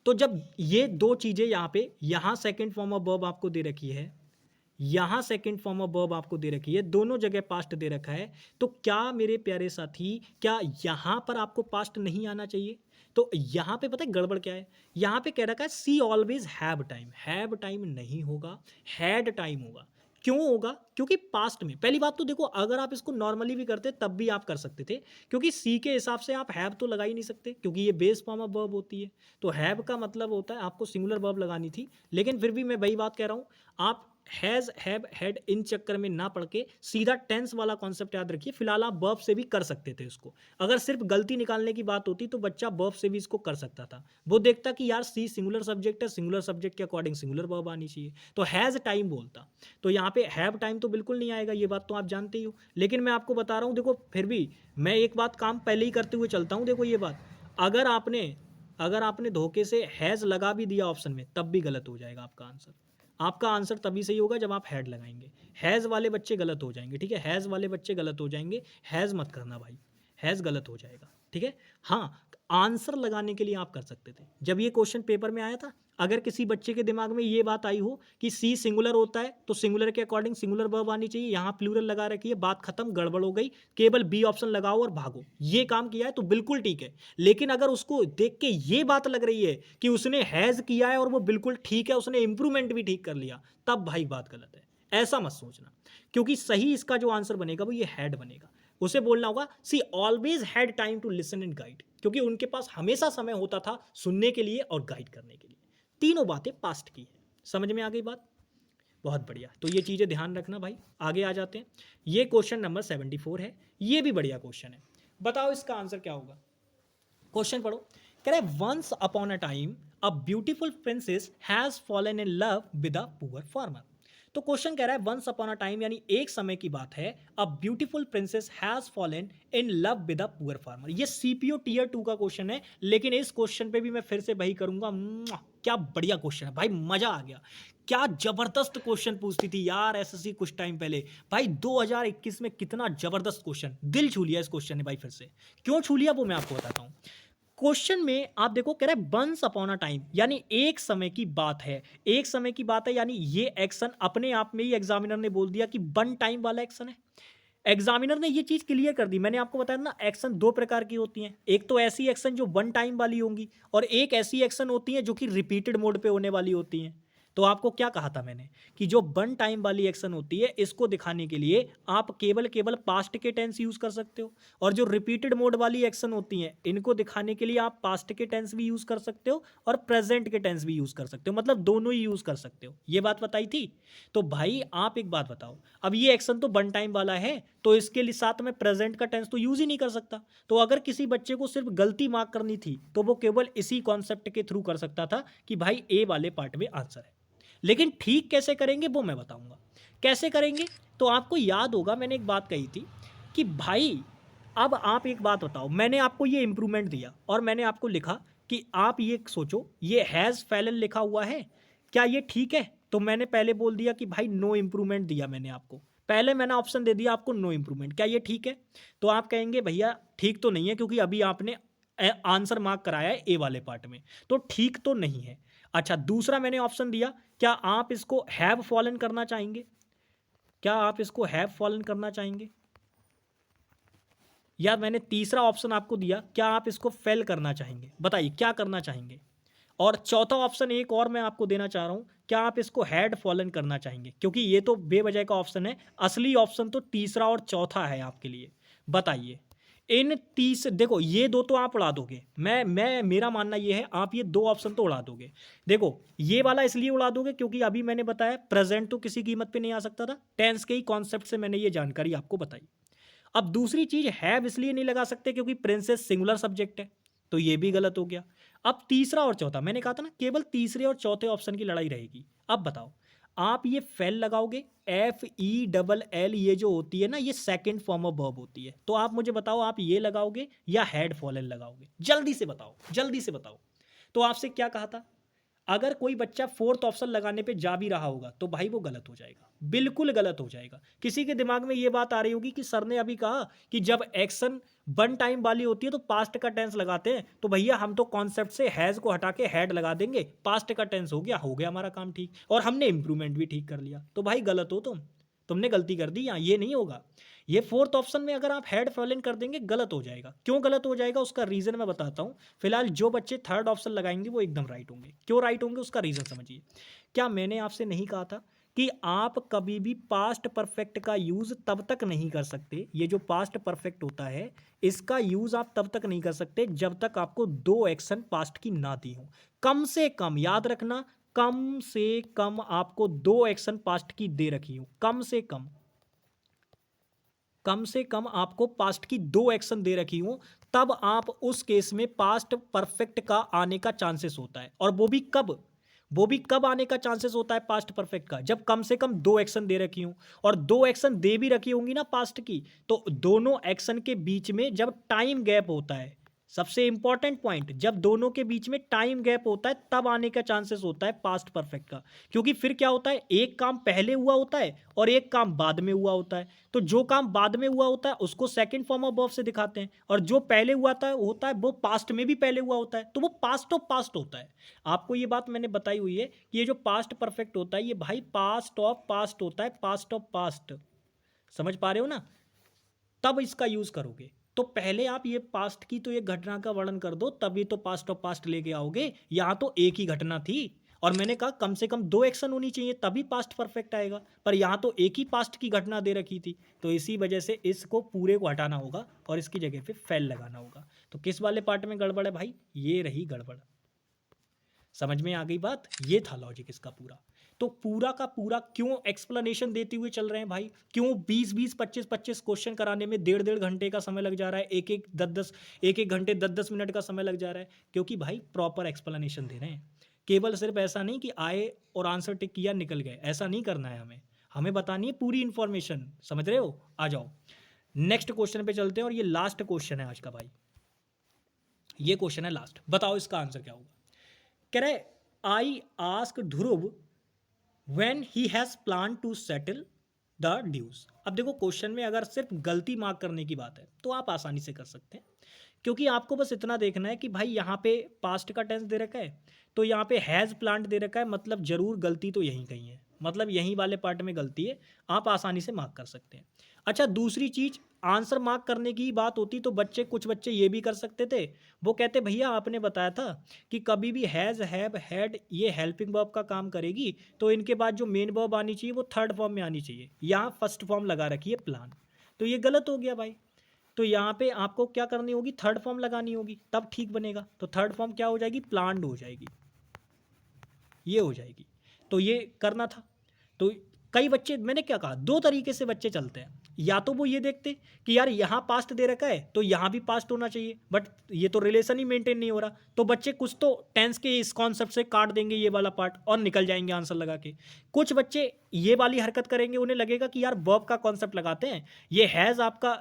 तो जब ये दो चीजें यहाँ पे, यहाँ सेकंड फॉर्म ऑफ वर्ब आपको दे रखी है, यहाँ सेकंड फॉर्म ऑफ वर्ब आपको दे रखी है, दोनों जगह पास्ट दे रखा है, तो क्या मेरे प्यारे साथी, क्या यहाँ पर आपको पास्ट नहीं आना चाहिए? तो यहाँ पे पता है गड़बड़ क्या है, यहाँ पे कह रखा है she always have time, have time नहीं होगा, हैड टाइम होगा। क्यों होगा? क्योंकि पास्ट में पहली बात तो देखो, अगर आप इसको नॉर्मली भी करते तब भी आप कर सकते थे, क्योंकि सी के हिसाब से आप हैव तो लगा ही नहीं सकते, क्योंकि ये बेस फॉर्म ऑफ वर्ब होती है। तो हैव का मतलब होता है आपको सिंगुलर वर्ब लगानी थी, लेकिन फिर भी मैं वही बात कह रहा हूँ, आप हैज़, हैव, हैड इन चक्कर में ना पढ़ के सीधा टेंस वाला कॉन्सेप्ट याद रखिए। फिलहाल आप वर्ब से भी कर सकते थे इसको। अगर सिर्फ गलती निकालने की बात होती तो बच्चा वर्ब से भी इसको कर सकता था। वो देखता कि यार सी सिंगुलर सब्जेक्ट है, सिंगुलर सब्जेक्ट के अकॉर्डिंग सिंगुलर वर्ब आनी चाहिए, तो हैज़ टाइम बोलता। तो यहाँ पे हैव टाइम तो बिल्कुल नहीं आएगा, ये बात तो आप जानते ही हो। लेकिन मैं आपको बता रहा हूँ, देखो फिर भी मैं एक बात काम पहले ही करते हुए चलता हूँ। देखो ये बात, अगर आपने धोखे से हैज़ लगा भी दिया ऑप्शन में, तब भी गलत हो जाएगा आपका आंसर। आपका आंसर तभी सही होगा जब आप हैड लगाएंगे। हैज़ वाले बच्चे गलत हो जाएंगे, ठीक है, हैज़ वाले बच्चे गलत हो जाएंगे। हैज़ मत करना भाई, हैज़ गलत हो जाएगा, ठीक है। हाँ, आंसर लगाने के लिए आप कर सकते थे। जब ये क्वेश्चन पेपर में आया था, अगर किसी बच्चे के दिमाग में ये बात आई हो कि सी सिंगुलर होता है तो सिंगुलर के अकॉर्डिंग सिंगुलर वर्ब आनी चाहिए, यहाँ प्लूरल लगा रखी है, बात खत्म, गड़बड़ हो गई, केवल बी ऑप्शन लगाओ और भागो, ये काम किया है तो बिल्कुल ठीक है। लेकिन अगर उसको देख के ये बात लग रही है कि उसने हैज़ किया है और वो बिल्कुल ठीक है, उसने इंप्रूवमेंट भी ठीक कर लिया, तब भाई बात गलत है। ऐसा मत सोचना, क्योंकि सही इसका जो आंसर बनेगा वो ये हैड बनेगा। उसे बोलना होगा she always had time to listen and guide, क्योंकि उनके पास हमेशा समय होता था सुनने के लिए और गाइड करने के लिए। तीनों बातें पास्ट की है। समझ में आ गई बात? बहुत बढ़िया, तो ये चीज़ें ध्यान रखना भाई। आगे आ जाते हैं, ये क्वेश्चन नंबर 74 है, ये भी बढ़िया क्वेश्चन है। बताओ इसका आंसर क्या होगा। क्वेश्चन पढ़ो, कह रहे once upon a time a beautiful princess has fallen in love with a poor farmer. तो क्वेश्चन कह रहा है वंस अपॉन अ टाइम यानी एक समय की बात है, अ beautiful princess has fallen in love with a poor farmer. ये सीपीओ टीयर 2 का क्वेश्चन है, लेकिन इस क्वेश्चन पे भी मैं फिर से वही करूंगा। क्या बढ़िया क्वेश्चन है भाई, मजा आ गया। क्या जबरदस्त क्वेश्चन पूछती थी यार एसएससी कुछ टाइम पहले। भाई 2021 में कितना जबरदस्त क्वेश्चन, दिल छू लिया इस क्वेश्चन ने भाई। फिर से क्यों छू लिया वो मैं आपको बताता हूँ। क्वेश्चन में आप देखो, कह रहा है वंस अपॉन अ टाइम, यानी एक समय की बात है। एक समय की बात है यानी ये एक्शन अपने आप में ही एग्जामिनर ने बोल दिया कि वन टाइम वाला एक्शन है। एग्जामिनर ने ये चीज क्लियर कर दी। मैंने आपको बताया ना, एक्शन दो प्रकार की होती हैं, एक तो ऐसी एक्शन जो वन टाइम वाली होंगी, और एक ऐसी एक्शन होती है जो कि रिपीटेड मोड पे होने वाली होती हैं। तो आपको क्या कहा था मैंने कि जो वन टाइम वाली एक्शन होती है इसको दिखाने के लिए आप केवल पास्ट के टेंस यूज कर सकते हो, और जो रिपीटेड मोड वाली एक्शन होती हैं इनको दिखाने के लिए आप पास्ट के टेंस भी यूज कर सकते हो और प्रेजेंट के टेंस भी यूज कर सकते हो, मतलब दोनों ही यूज कर सकते हो। ये बात बताई थी। तो भाई आप एक बात बताओ, अब ये एक्शन तो वन टाइम वाला है, तो इसके लिए साथ में प्रेजेंट का टेंस तो यूज ही नहीं कर सकता। तो अगर किसी बच्चे को सिर्फ गलती मार्क करनी थी तो वो केवल इसी कॉन्सेप्ट के थ्रू कर सकता था कि भाई ए वाले पार्ट में आंसर है। लेकिन ठीक कैसे करेंगे वो मैं बताऊंगा। कैसे करेंगे, तो आपको याद होगा मैंने एक बात कही थी कि भाई अब आप एक बात बताओ, मैंने आपको ये इंप्रूवमेंट दिया और मैंने आपको लिखा कि आप ये सोचो ये हैज़ फैलन लिखा हुआ है, क्या ये ठीक है? तो मैंने पहले बोल दिया कि भाई नो इंप्रूवमेंट दिया मैंने आपको, पहले मैंने ऑप्शन दे दिया आपको नो इंप्रूवमेंट, क्या ये ठीक है? तो आप कहेंगे भैया ठीक तो नहीं है, क्योंकि अभी आपने आंसर मार्क कराया है ए वाले पार्ट में, तो ठीक तो नहीं है। अच्छा, दूसरा मैंने ऑप्शन दिया, क्या आप इसको हैव फॉलन करना चाहेंगे? क्या आप इसको हैव फॉलन करना चाहेंगे? या मैंने तीसरा ऑप्शन आपको दिया, क्या आप इसको फेल करना चाहेंगे? बताइए क्या करना चाहेंगे। और चौथा ऑप्शन एक और मैं आपको देना चाह रहा हूं, क्या आप इसको हैड फॉलन करना चाहेंगे? क्योंकि ये तो बेवजह का ऑप्शन है, असली ऑप्शन तो तीसरा और चौथा है आपके लिए। बताइए इन तीस, देखो ये दो तो आप उड़ा दोगे, मैं मेरा मानना ये है आप ये दो ऑप्शन तो उड़ा दोगे। देखो ये वाला इसलिए उड़ा दोगे क्योंकि अभी मैंने बताया प्रेजेंट तो किसी कीमत पे नहीं आ सकता था, टेंस के ही कॉन्सेप्ट से मैंने ये जानकारी आपको बताई। अब दूसरी चीज हैव इसलिए नहीं लगा सकते क्योंकि प्रिंसेस सिंगुलर सब्जेक्ट है, तो ये भी गलत हो गया। अब तीसरा और चौथा, मैंने कहा था ना केवल तीसरे और चौथे ऑप्शन की लड़ाई रहेगी। अब बताओ आप ये फेल लगाओगे, FELL ये जो होती है ना, ये सेकंड फॉर्म ऑफ वर्ब होती है, तो आप मुझे बताओ आप ये लगाओगे या हैड फॉलन लगाओगे? जल्दी से बताओ, जल्दी से बताओ। तो आपसे क्या कहा था, अगर कोई बच्चा फोर्थ ऑप्शन लगाने पे जा भी रहा होगा तो भाई वो गलत हो जाएगा, बिल्कुल गलत हो जाएगा। किसी के दिमाग में ये बात आ रही होगी कि सर ने अभी कहा कि जब एक्शन वन टाइम वाली होती है तो पास्ट का टेंस लगाते हैं, तो भैया हम तो कॉन्सेप्ट से हैज को हटा के हैड लगा देंगे, पास्ट का टेंस हो गया हमारा काम ठीक, और हमने इंप्रूवमेंट भी ठीक कर लिया। तो भाई गलत हो तुमने गलती कर दी, यहाँ ये नहीं होगा। ये फोर्थ ऑप्शन में अगर आप हेड फॉलन कर देंगे गलत हो जाएगा। क्यों गलत हो जाएगा उसका रीजन मैं बताता हूँ। फिलहाल जो बच्चे थर्ड ऑप्शन लगाएंगे वो एकदम राइट होंगे। क्यों राइट होंगे उसका रीजन समझिए। क्या मैंने आपसे नहीं कहा था कि आप कभी भी पास्ट परफेक्ट का यूज तब तक नहीं कर सकते, ये जो पास्ट परफेक्ट होता है इसका यूज आप तब तक नहीं कर सकते जब तक आपको दो एक्शन पास्ट की ना दी हो। कम से कम याद रखना, कम से कम आपको दो एक्शन पास्ट की दे रखी हो, कम से कम आपको पास्ट की दो एक्शन दे रखी हो, तब आप उस केस में पास्ट परफेक्ट का आने का चांसेस होता है। और वो भी कब आने का चांसेस होता है पास्ट परफेक्ट का, जब कम से कम दो एक्शन दे रखी हो। और दो एक्शन दे भी रखी होंगी ना पास्ट की, तो दोनों एक्शन के बीच में जब टाइम गैप होता है, सबसे इंपॉर्टेंट पॉइंट, जब दोनों के बीच में टाइम गैप होता है तब आने का चांसेस होता है पास्ट परफेक्ट का। क्योंकि फिर क्या होता है, एक काम पहले हुआ होता है और एक काम बाद में हुआ होता है, तो जो काम बाद में हुआ होता है उसको सेकंड फॉर्म ऑफ वर्ब से दिखाते हैं, और जो पहले हुआ होता है वो पास्ट में भी पहले हुआ होता है, तो वो पास्ट ऑफ पास्ट होता है। आपको ये बात मैंने बताई हुई है कि ये जो पास्ट परफेक्ट होता है ये भाई पास्ट ऑफ पास्ट होता है, पास्ट ऑफ पास्ट। समझ पा रहे हो ना, तब इसका यूज करोगे। तो पहले आप ये पास्ट की तो एक घटना का वर्णन कर दो, तभी तो पास्ट ऑफ पास्ट लेके आओगे। यहां तो एक ही घटना थी और मैंने कहा कम से कम दो एक्शन होनी चाहिए तभी पास्ट परफेक्ट आएगा, पर यहां तो एक ही पास्ट की घटना दे रखी थी, तो इसी वजह से इसको पूरे को हटाना होगा और इसकी जगह पे फेल लगाना होगा। तो किस वाले पार्ट में गड़बड़ है भाई, ये रही गड़बड़। समझ में आ गई बात, ये था लॉजिक इसका पूरा। तो पूरा का पूरा क्यों एक्सप्लेनेशन देते हुए चल रहे हैं भाई, क्यों 20-20 25-25 क्वेश्चन कराने में डेढ़ डेढ़ घंटे का समय लग जा रहा है, एक एक घंटे 10-10 मिनट का समय लग जा रहा है, क्योंकि भाई प्रॉपर एक्सप्लेनेशन दे रहे हैं। केवल सिर्फ ऐसा नहीं कि आए और आंसर टिक किया निकल गए, ऐसा नहीं करना है हमें, हमें बतानी है पूरी इंफॉर्मेशन। समझ रहे हो, आ जाओ नेक्स्ट क्वेश्चन पे चलते हैं, और ये लास्ट क्वेश्चन है आज का भाई, ये क्वेश्चन है लास्ट। बताओ इसका आंसर क्या होगा। कह रहे I ask Dhruv when he has planned to settle the dues। अब देखो क्वेश्चन में अगर सिर्फ गलती मार्क करने की बात है तो आप आसानी से कर सकते हैं, क्योंकि आपको बस इतना देखना है कि भाई यहाँ पे पास्ट का टेंस दे रखा है, तो यहाँ पे हैज़ प्लांट दे रखा है, मतलब जरूर गलती तो यहीं कहीं है, मतलब यहीं वाले पार्ट में गलती है, आप आसानी से मार्क कर सकते हैं। अच्छा दूसरी चीज़, आंसर मार्क करने की बात होती तो बच्चे, कुछ बच्चे ये भी कर सकते थे, वो कहते भैया आपने बताया था कि कभी भी हैज़ हैव हैड ये हेल्पिंग वर्ब का काम करेगी, तो इनके बाद जो मेन वर्ब आनी चाहिए वो थर्ड फॉर्म में आनी चाहिए, यहाँ फर्स्ट फॉर्म लगा रखी है प्लान, तो ये गलत हो गया भाई। तो यहाँ पे आपको क्या करनी होगी, थर्ड फॉर्म लगानी होगी, तब ठीक बनेगा। तो थर्ड फॉर्म क्या हो जाएगी, प्लान्ड हो जाएगी, ये हो जाएगी, तो ये करना था। तो कई बच्चे, मैंने क्या कहा, दो तरीके से बच्चे चलते हैं, या तो वो ये देखते कि यार यहाँ पास्ट दे रखा है तो यहाँ भी पास्ट होना चाहिए, बट ये तो रिलेशन ही मेंटेन नहीं हो रहा, तो बच्चे कुछ तो टेंस के इस कॉन्सेप्ट से काट देंगे ये वाला पार्ट और निकल जाएंगे आंसर लगा के। कुछ बच्चे ये वाली हरकत करेंगे, उन्हें लगेगा कि यार वर्ब का कॉन्सेप्ट लगाते हैं, ये हैज़ आपका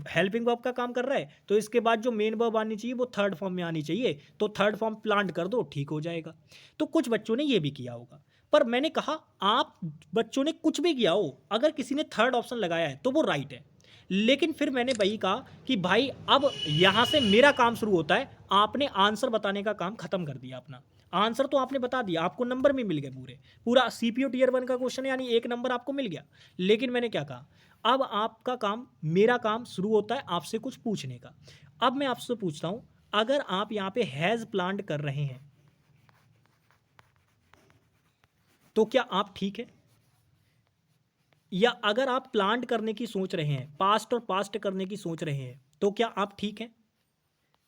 हेल्पिंग वर्ब का काम कर रहा है, तो इसके बाद जो मेन वर्ब आनी चाहिए वो थर्ड फॉर्म में आनी चाहिए, तो थर्ड फॉर्म प्लांट कर दो, ठीक हो जाएगा। तो कुछ बच्चों ने ये भी किया होगा, पर मैंने कहा आप बच्चों ने कुछ भी किया हो, अगर किसी ने थर्ड ऑप्शन लगाया है तो वो राइट है, लेकिन फिर मैंने वही कहा कि भाई अब यहां से मेरा काम शुरू होता है, आपने आंसर बताने का काम खत्म कर दिया अपना। आंसर तो आपने बता दिया, आपको नंबर भी मिल गए, पूरा सीपीयू टीयर 1 का क्वेश्चन यानी एक नंबर आपको मिल गया, लेकिन मैंने क्या कहा, अब आपका काम, मेरा काम शुरू होता है आपसे कुछ पूछने का। अब मैं आपसे पूछता हूं, अगर आप यहां पे हैज प्लांट कर रहे हैं तो क्या आप ठीक है, या अगर आप प्लांट करने की सोच रहे हैं, पास्ट और पास्ट करने की सोच रहे हैं, तो क्या आप ठीक हैं।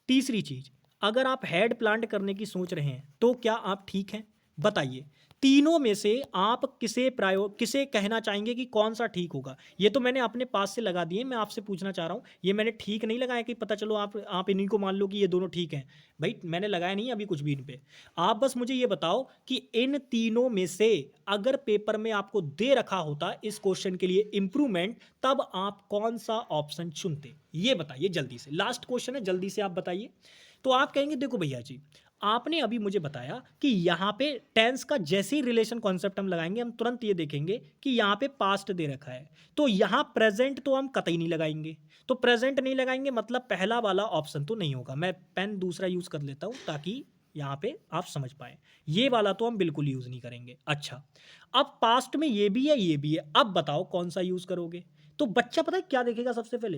तीसरी चीज, अगर आप हेड प्लांट करने की सोच रहे हैं तो क्या आप ठीक हैं, बताइए तीनों में से आप किसे कहना चाहेंगे कि कौन सा ठीक होगा। ये तो मैंने अपने पास से लगा दिए, मैं आपसे पूछना चाह रहा हूँ, ये मैंने ठीक नहीं लगाया कि पता चलो आप इन्हीं को मान लो कि ये दोनों ठीक हैं, भाई मैंने लगाया नहीं अभी कुछ भी इन पे। आप बस मुझे ये बताओ कि इन तीनों में से अगर पेपर में आपको दे रखा होता इस क्वेश्चन के लिए इंप्रूवमेंट, तब आप कौन सा ऑप्शन चुनते, ये बताइए जल्दी से, लास्ट क्वेश्चन है, जल्दी से आप बताइए। तो आप कहेंगे देखो भैया जी, आपने अभी मुझे बताया कि यहाँ पे टेंस का जैसे ही रिलेशन कॉन्सेप्ट हम लगाएंगे, हम तुरंत ये देखेंगे कि यहाँ पे पास्ट दे रखा है, तो यहाँ प्रेजेंट तो हम कतई नहीं लगाएंगे, तो प्रेजेंट नहीं लगाएंगे मतलब पहला वाला ऑप्शन तो नहीं होगा। मैं पेन दूसरा यूज कर लेता हूँ ताकि यहाँ पे आप समझ पाए, ये वाला तो हम बिल्कुल यूज नहीं करेंगे। अच्छा, अब पास्ट में ये भी है ये भी है, अब बताओ कौन सा यूज करोगे। तो बच्चा पता है क्या देखेगा सबसे पहले,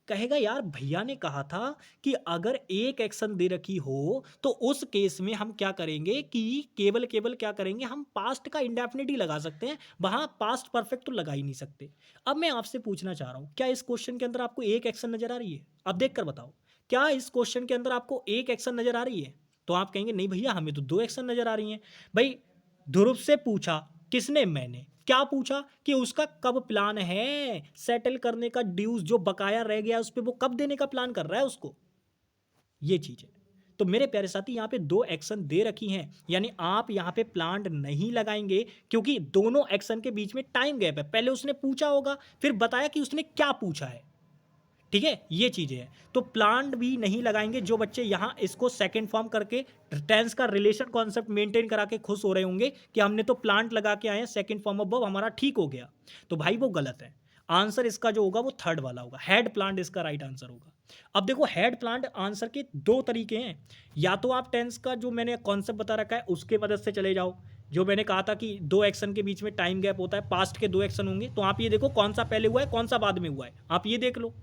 कहेगा यार भैया ने कहा था कि अगर एक एक्शन दे रखी हो तो उस केस में हम क्या करेंगे कि केवल केवल क्या करेंगे, हम पास्ट का इंडेफिनिट ही लगा सकते हैं, वहां पास्ट परफेक्ट तो लगा ही नहीं सकते। अब मैं आपसे पूछना चाह रहा हूं, क्या इस क्वेश्चन के अंदर आपको एक एक्शन नजर आ रही है? अब देख कर बताओ, क्या इस क्वेश्चन के अंदर आपको एक एक्शन नजर आ रही है? तो आप कहेंगे नहीं भैया हमें तो दो एक्शन नजर आ रही हैं। भाई ध्रुव से पूछा, किसने? मैंने। क्या पूछा कि उसका कब प्लान है सेटल करने का, ड्यूज जो बकाया रह गया उस पर वो कब देने का प्लान कर रहा है उसको, ये चीज है। तो मेरे प्यारे साथी यहाँ पे दो एक्शन दे रखी हैं, यानी आप यहाँ पे प्लांट नहीं लगाएंगे क्योंकि दोनों एक्शन के बीच में टाइम गैप है। पहले उसने पूछा होगा, फिर बताया कि उसने क्या पूछा है, ठीक है, ये चीजें हैं। तो प्लांट भी नहीं लगाएंगे। जो बच्चे यहाँ इसको सेकंड फॉर्म करके टेंस का रिलेशन कॉन्सेप्ट मेंटेन करा के खुश हो रहे होंगे कि हमने तो प्लांट लगा के आए हैं, सेकंड फॉर्म ऑफ वर्ब हमारा ठीक हो गया, तो भाई वो गलत है। आंसर इसका जो होगा वो थर्ड वाला होगा, हेड प्लांट इसका राइट आंसर होगा। अब देखो हेड प्लांट आंसर के दो तरीके हैं, या तो आप टेंस का जो मैंने कॉन्सेप्ट बता रखा है उसके मदद से चले जाओ, जो मैंने कहा था कि दो एक्शन के बीच में टाइम गैप होता है, पास्ट के दो एक्शन होंगे, तो आप ये देखो कौन सा पहले हुआ है कौन सा बाद में हुआ है, आप ये देख लो।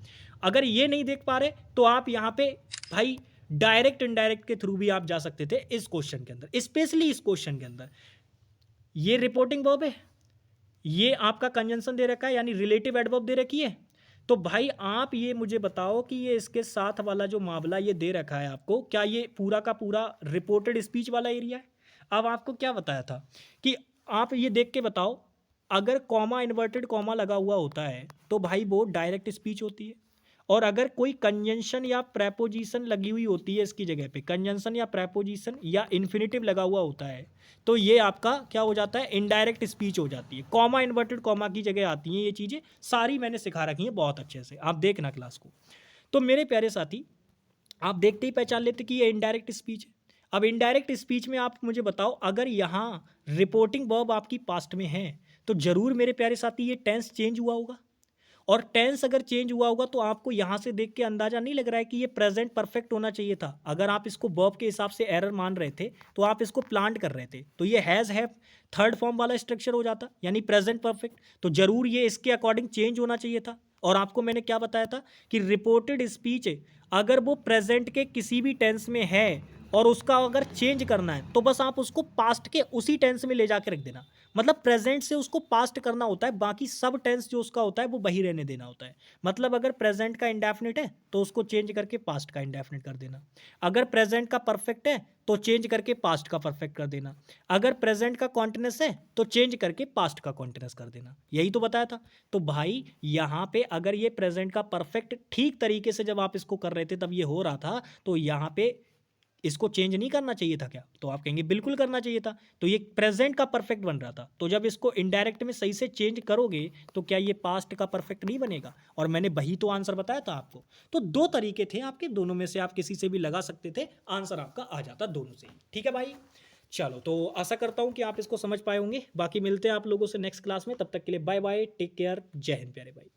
अगर ये नहीं देख पा रहे तो आप यहाँ पे भाई डायरेक्ट इनडायरेक्ट के थ्रू भी आप जा सकते थे इस क्वेश्चन के अंदर, स्पेशली इस क्वेश्चन के अंदर। ये रिपोर्टिंग वर्ब है, ये आपका कंजंक्शन दे रखा है यानी रिलेटिव एडवर्ब दे रखी है। तो भाई आप ये मुझे बताओ कि ये इसके साथ वाला जो मामला ये दे रखा है आपको, क्या ये पूरा का पूरा रिपोर्टेड स्पीच वाला एरिया है? अब आपको क्या बताया था कि आप ये देख के बताओ, अगर कॉमा इन्वर्टेड कॉमा लगा हुआ होता है तो भाई वो डायरेक्ट स्पीच होती है, और अगर कोई कंजंक्शन या प्रेपोजिशन लगी हुई होती है इसकी जगह पे, कंजंक्शन या प्रेपोजिशन या इन्फिनेटिव लगा हुआ होता है, तो ये आपका क्या हो जाता है, इनडायरेक्ट स्पीच हो जाती है। कॉमा इन्वर्टेड कॉमा की जगह आती हैं ये चीज़ें, सारी मैंने सिखा रखी हैं बहुत अच्छे से, आप देखना क्लास को। तो मेरे प्यारे साथी आप देखते ही पहचान लेते कि ये इनडायरेक्ट स्पीच है। अब इनडायरेक्ट स्पीच में आप मुझे बताओ, अगर यहाँ रिपोर्टिंग वर्ब आपकी पास्ट में है तो जरूर मेरे प्यारे साथी ये टेंस चेंज हुआ होगा, और टेंस अगर चेंज हुआ होगा तो आपको यहाँ से देख के अंदाजा नहीं लग रहा है कि ये प्रेजेंट परफेक्ट होना चाहिए था? अगर आप इसको वर्ब के हिसाब से एरर मान रहे थे तो आप इसको प्लांट कर रहे थे, तो ये हैज़ हैव थर्ड फॉर्म वाला स्ट्रक्चर हो जाता यानी प्रेजेंट परफेक्ट, तो जरूर ये इसके अकॉर्डिंग चेंज होना चाहिए था। और आपको मैंने क्या बताया था कि रिपोर्टेड स्पीच अगर वो प्रेजेंट के किसी भी टेंस में है और उसका अगर चेंज करना है तो बस आप उसको पास्ट के उसी टेंस में ले जाके रख देना, मतलब प्रेजेंट से उसको पास्ट करना होता है, बाकी सब टेंस जो उसका होता है वो वही रहने देना होता है। मतलब अगर प्रेजेंट का इंडेफिनिट है तो उसको चेंज करके पास्ट का इंडेफिनिट कर देना, अगर प्रेजेंट का परफेक्ट है तो चेंज करके पास्ट का परफेक्ट कर देना, अगर प्रेजेंट का कॉन्टिन्यूअस है तो चेंज करके पास्ट का कॉन्टिन्यूअस कर देना, यही तो बताया था। तो भाई यहाँ पे अगर ये प्रेजेंट का परफेक्ट ठीक तरीके से जब आप इसको कर रहे थे तब ये हो रहा था, तो यहाँ पे इसको चेंज नहीं करना चाहिए था क्या? तो आप कहेंगे बिल्कुल करना चाहिए था, तो ये प्रेजेंट का परफेक्ट बन रहा था, तो जब इसको इनडायरेक्ट में सही से चेंज करोगे तो क्या ये पास्ट का परफेक्ट नहीं बनेगा? और मैंने वही तो आंसर बताया था आपको। तो दो तरीके थे आपके, दोनों में से आप किसी से भी लगा सकते थे, आंसर आपका आ जाता दोनों से ही। ठीक है भाई, चलो तो आशा करता हूँ कि आप इसको समझ पाए होंगे। बाकी मिलते हैं आप लोगों से नेक्स्ट क्लास में, तब तक के लिए बाय बाय, टेक केयर, जय हिंद प्यारे भाई।